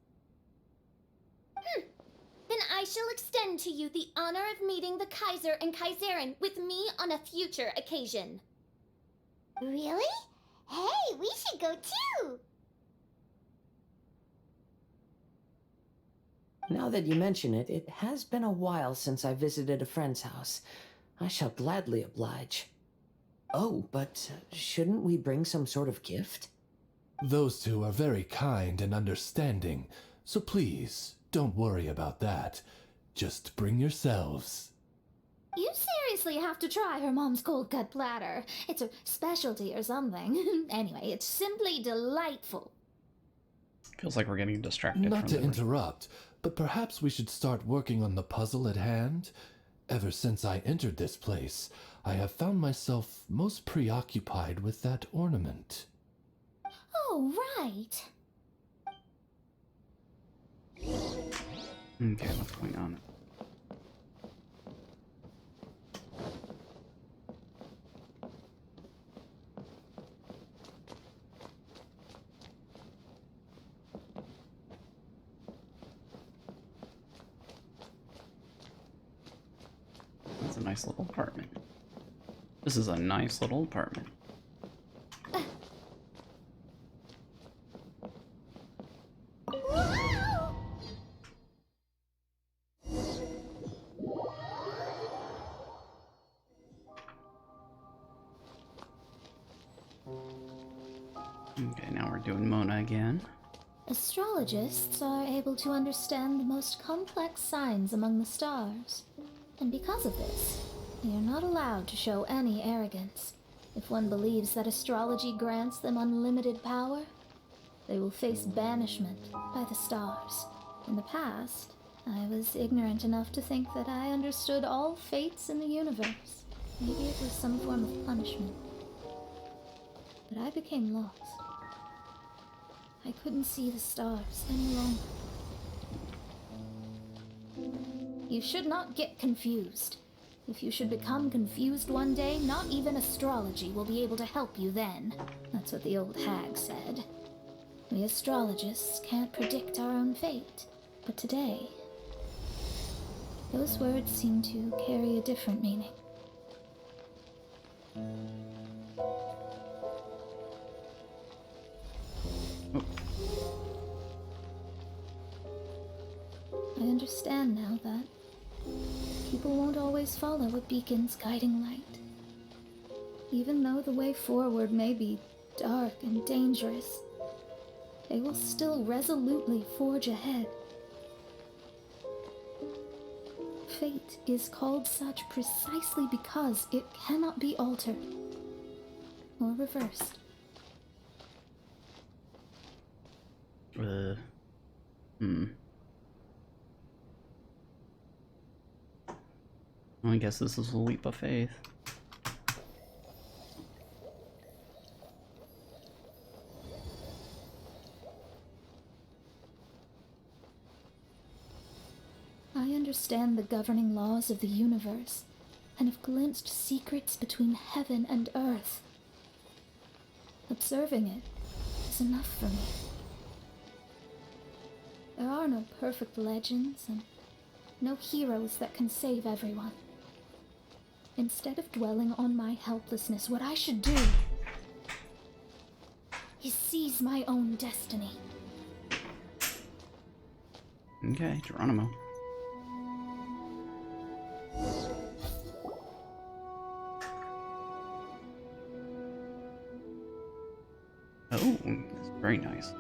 Then I shall extend to you the honor of meeting the Kaiser and Kaiserin with me on a future occasion. Really? Hey, we should go too! Now that you mention it, it has been a while since I visited a friend's house. I shall gladly oblige. Oh, but shouldn't we bring some sort of gift? Those two are very kind and understanding, so please, don't worry about that. Just bring yourselves. You seriously have to try her mom's cold cut platter. It's a specialty or something. Anyway, it's simply delightful. Feels like we're getting distracted Not from to the interrupt, but perhaps we should start working on the puzzle at hand? Ever since I entered this place, I have found myself most preoccupied with that ornament. Oh, right. Okay, what's going on? That's a nice little apartment. This is a nice little apartment. Okay, now we're doing Mona again. Astrologists are able to understand the most complex signs among the stars. And because of this, they are not allowed to show any arrogance. If one believes that astrology grants them unlimited power, they will face banishment by the stars. In the past, I was ignorant enough to think that I understood all fates in the universe. Maybe it was some form of punishment. But I became lost. I couldn't see the stars any longer. You should not get confused. If you should become confused one day, not even astrology will be able to help you then. That's what the old hag said. We astrologists can't predict our own fate. But today, those words seem to carry a different meaning. I understand now that people won't always follow a beacon's guiding light. Even though the way forward may be dark and dangerous, they will still resolutely forge ahead. Fate is called such precisely because it cannot be altered or reversed. Well, I guess this is a leap of faith. I understand the governing laws of the universe, and have glimpsed secrets between heaven and earth. Observing it is enough for me. There are no perfect legends, and no heroes that can save everyone. Instead of dwelling on my helplessness, what I should do is seize my own destiny. Okay, Geronimo. Oh, that's very nice.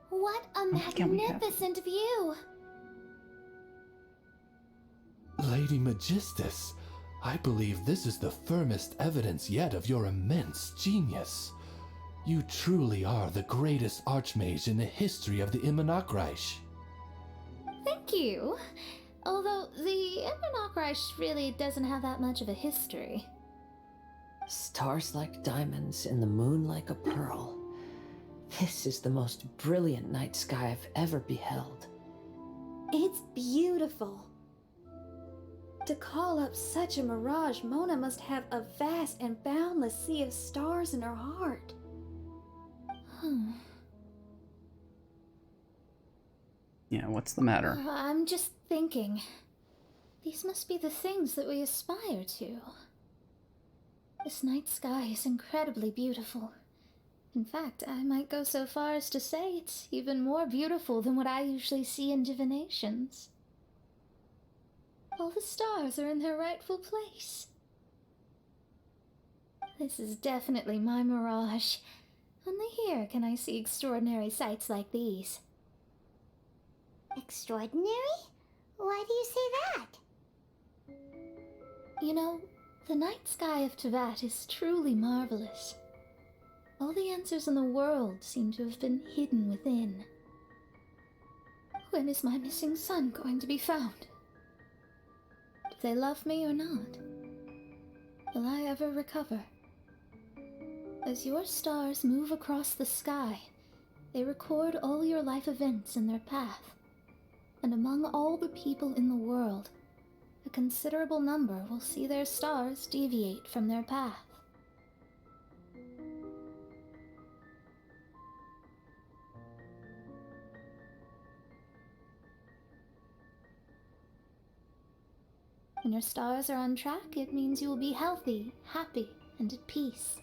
What a else can we have? magnificent view! Lady Magistus, I believe this is the firmest evidence yet of your immense genius. You truly are the greatest archmage in the history of the Immonakreich. Thank you. Although the Immonakreich really doesn't have that much of a history. Stars like diamonds and the moon like a pearl. This is the most brilliant night sky I've ever beheld. It's beautiful. To call up such a mirage, Mona must have a vast and boundless sea of stars in her heart. Yeah, what's the matter? I'm just thinking. These must be the things that we aspire to. This night sky is incredibly beautiful. In fact, I might go so far as to say it's even more beautiful than what I usually see in divinations. All the stars are in their rightful place. This is definitely my mirage. Only here can I see extraordinary sights like these. Extraordinary? Why do you say that? You know, the night sky of Tevat is truly marvelous. All the answers in the world seem to have been hidden within. When is my missing son going to be found? Do they love me or not? Will I ever recover? As your stars move across the sky, they record all your life events in their path. And among all the people in the world, a considerable number will see their stars deviate from their path. When your stars are on track, it means you will be healthy, happy, and at peace.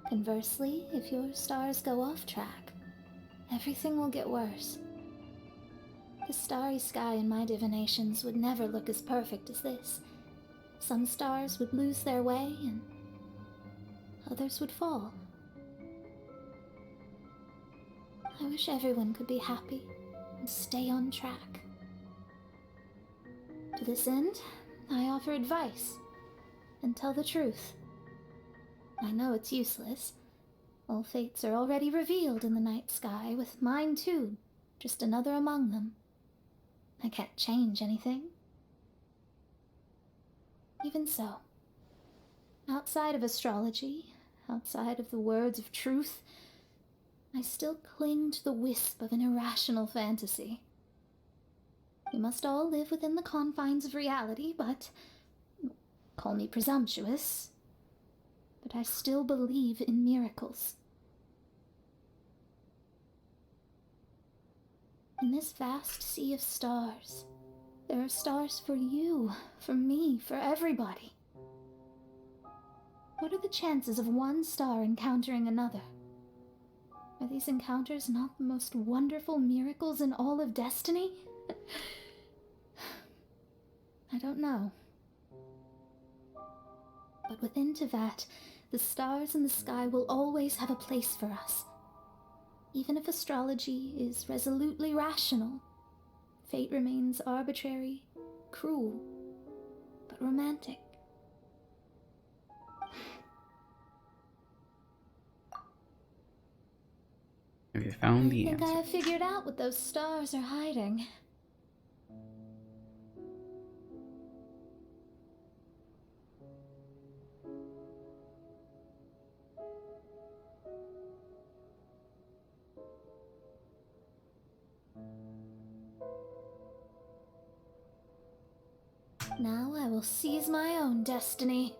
Conversely, if your stars go off track, everything will get worse. The starry sky in my divinations would never look as perfect as this. Some stars would lose their way, and others would fall. I wish everyone could be happy and stay on track. To this end, I offer advice and tell the truth. I know it's useless. All fates are already revealed in the night sky, with mine too, just another among them. I can't change anything. Even so, outside of astrology, outside of the words of truth, I still cling to the wisp of an irrational fantasy. We must all live within the confines of reality, but call me presumptuous, but I still believe in miracles. In this vast sea of stars, there are stars for you, for me, for everybody. What are the chances of one star encountering another? Are these encounters not the most wonderful miracles in all of destiny? I don't know. But within Tevat, the stars in the sky will always have a place for us. Even if astrology is resolutely rational, fate remains arbitrary, cruel, but romantic. Have you found the I think I answer? have figured out what those stars are hiding. Now I will seize my own destiny.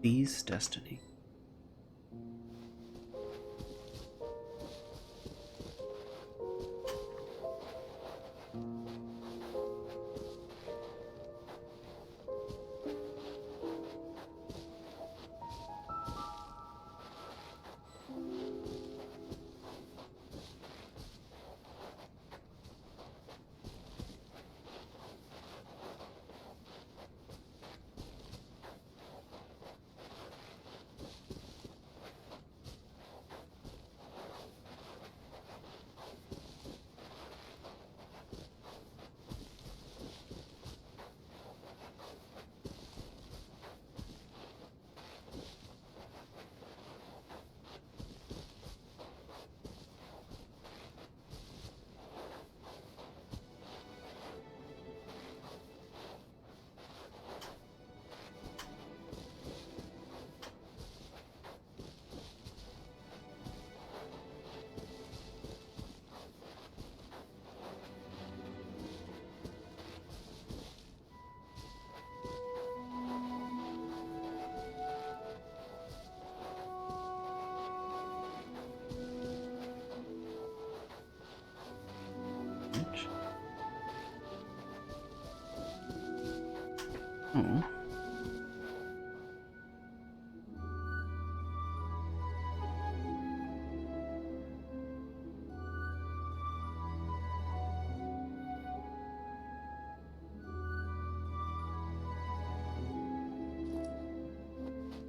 Seize destiny. Oh.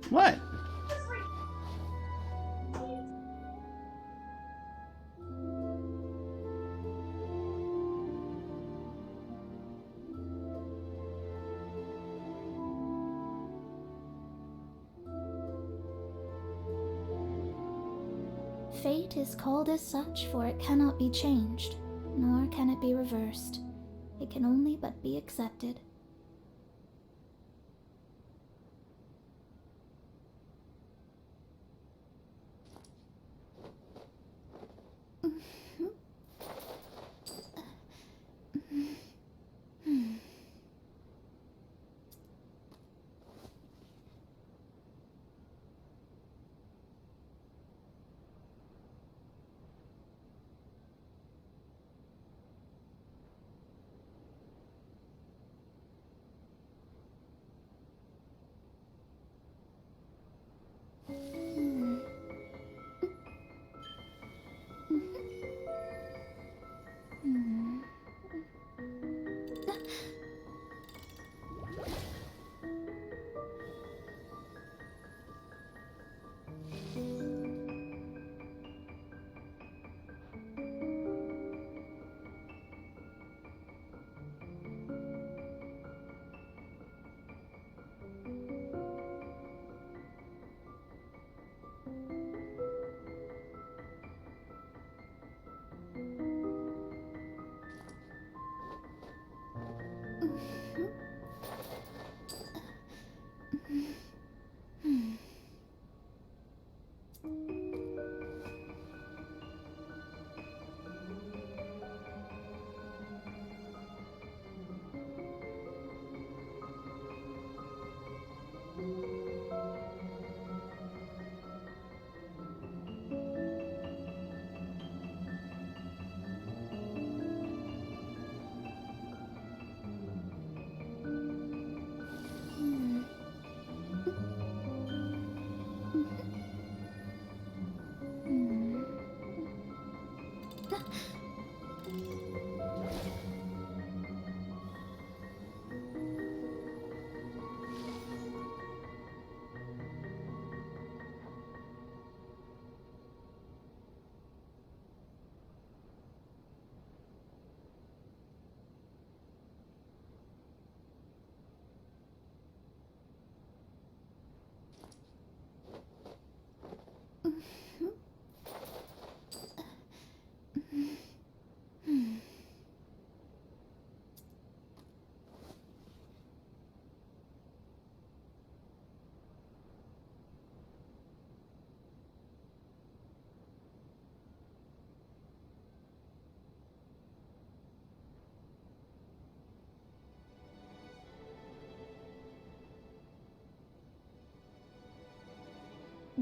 What? Fate is called as such, for it cannot be changed, nor can it be reversed. It can only but be accepted.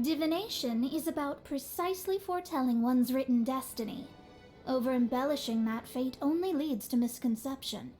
Divination is about precisely foretelling one's written destiny. Over-embellishing that fate only leads to misconception.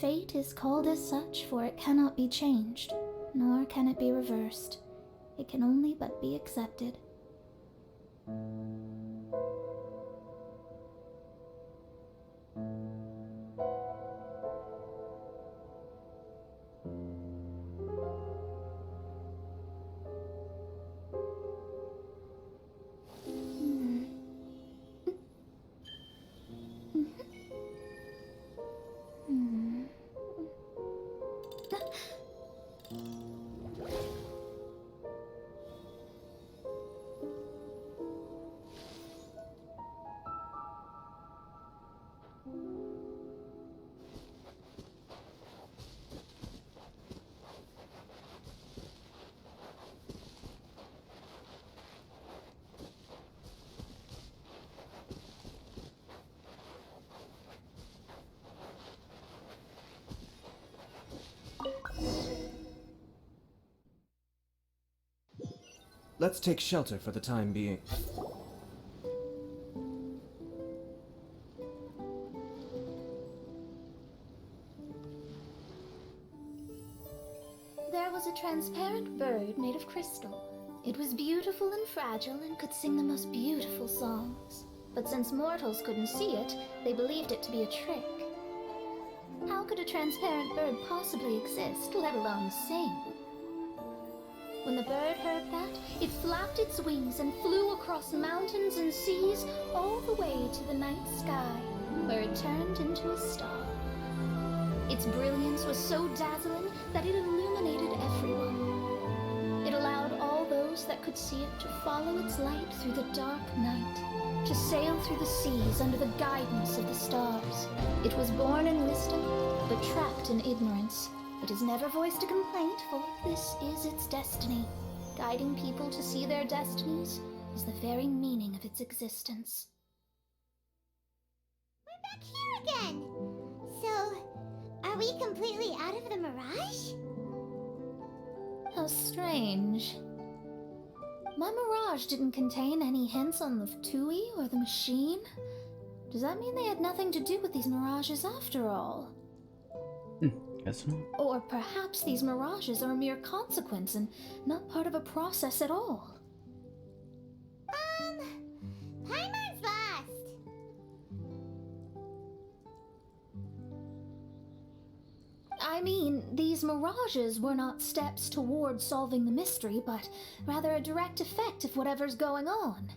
Fate is called as such, for it cannot be changed, nor can it be reversed. It can only but be accepted. let's take shelter for the time being. There was a transparent bird made of crystal. It was beautiful and fragile and could sing the most beautiful songs. But since mortals couldn't see it, they believed it to be a trick. How could a transparent bird possibly exist, let alone sing? When the bird heard that, it flapped its wings and flew across mountains and seas all the way to the night sky, where it turned into a star. Its brilliance was so dazzling that it illuminated everyone. It allowed all those that could see it to follow its light through the dark night, to sail through the seas under the guidance of the stars. It was born in wisdom, but trapped in ignorance. It has never voiced a complaint, for this is its destiny. Guiding people to see their destinies is the very meaning of its existence. We're back here again! So, are we completely out of the mirage? How strange. My mirage didn't contain any hints on the Ftui or the machine. Does that mean they had nothing to do with these mirages after all? Guess not. Or perhaps these mirages are a mere consequence and not part of a process at all. Paimon's lost! I mean, these mirages were not steps toward solving the mystery, but rather a direct effect of whatever's going on.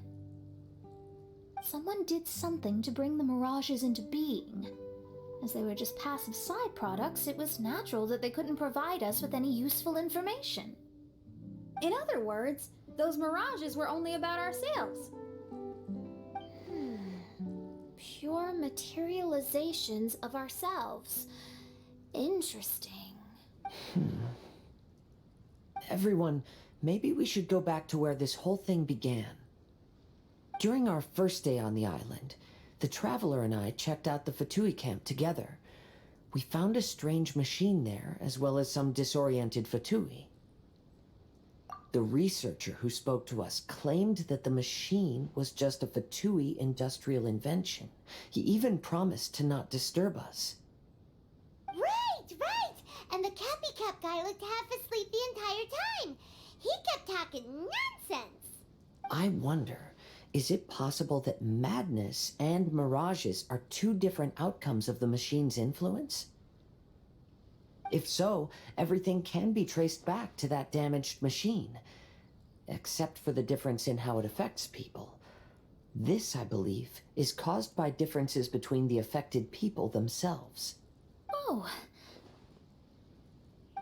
Someone did something to bring the mirages into being. As they were just passive side products, it was natural that they couldn't provide us with any useful information. In other words, those mirages were only about ourselves. Pure materializations of ourselves. Interesting. Everyone, maybe we should go back to where this whole thing began. During our first day on the island, the Traveler and I checked out the Fatui camp together. We found a strange machine there, as well as some disoriented Fatui. The researcher who spoke to us claimed that the machine was just a Fatui industrial invention. He even promised to not disturb us. Right! And the Cappy Cap guy looked half asleep the entire time. He kept talking nonsense. I wonder, is it possible that madness and mirages are two different outcomes of the machine's influence? If so, everything can be traced back to that damaged machine, except for the difference in how it affects people. This, I believe, is caused by differences between the affected people themselves. Oh.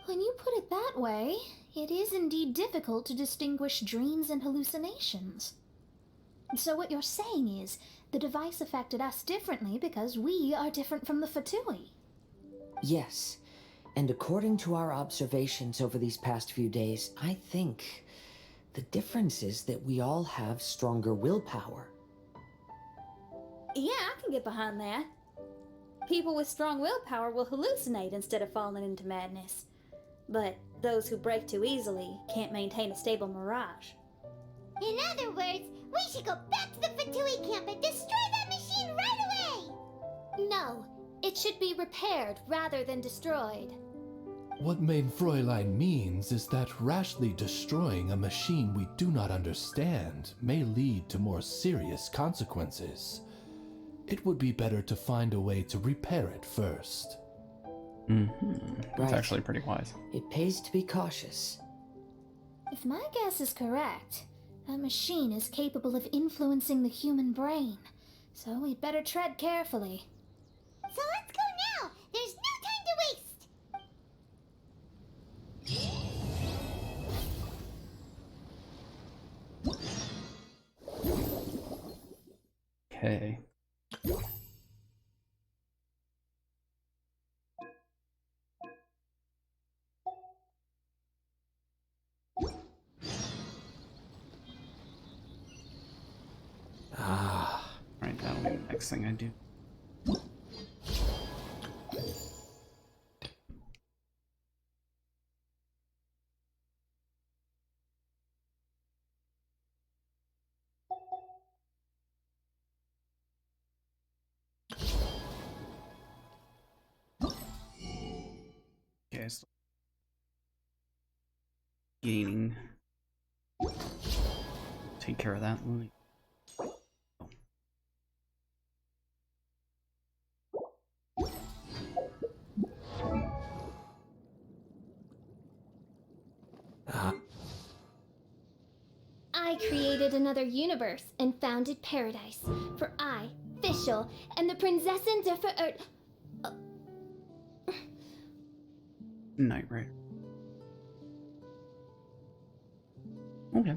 When you put it that way, it is indeed difficult to distinguish dreams and hallucinations. So what you're saying is, the device affected us differently because we are different from the Fatui. Yes, and according to our observations over these past few days, I think the difference is that we all have stronger willpower. Yeah, I can get behind that. People with strong willpower will hallucinate instead of falling into madness. But those who break too easily can't maintain a stable mirage. In other words, we should go back to the Fatui camp and destroy that machine right away! No, it should be repaired rather than destroyed. What Mein Fräulein means is that rashly destroying a machine we do not understand may lead to more serious consequences. It would be better to find a way to repair it first. That's Right. actually pretty wise. It pays to be cautious. If my guess is correct, that machine is capable of influencing the human brain. So we'd better tread carefully. So let's go now! There's no time to waste! Okay. Right, that'll be the next thing I do. paradise. Gaining. Take care of that. I created another universe and founded paradise. For I, Fischl, and the Prinzessin der Verirrt. Knight Rider. Okay.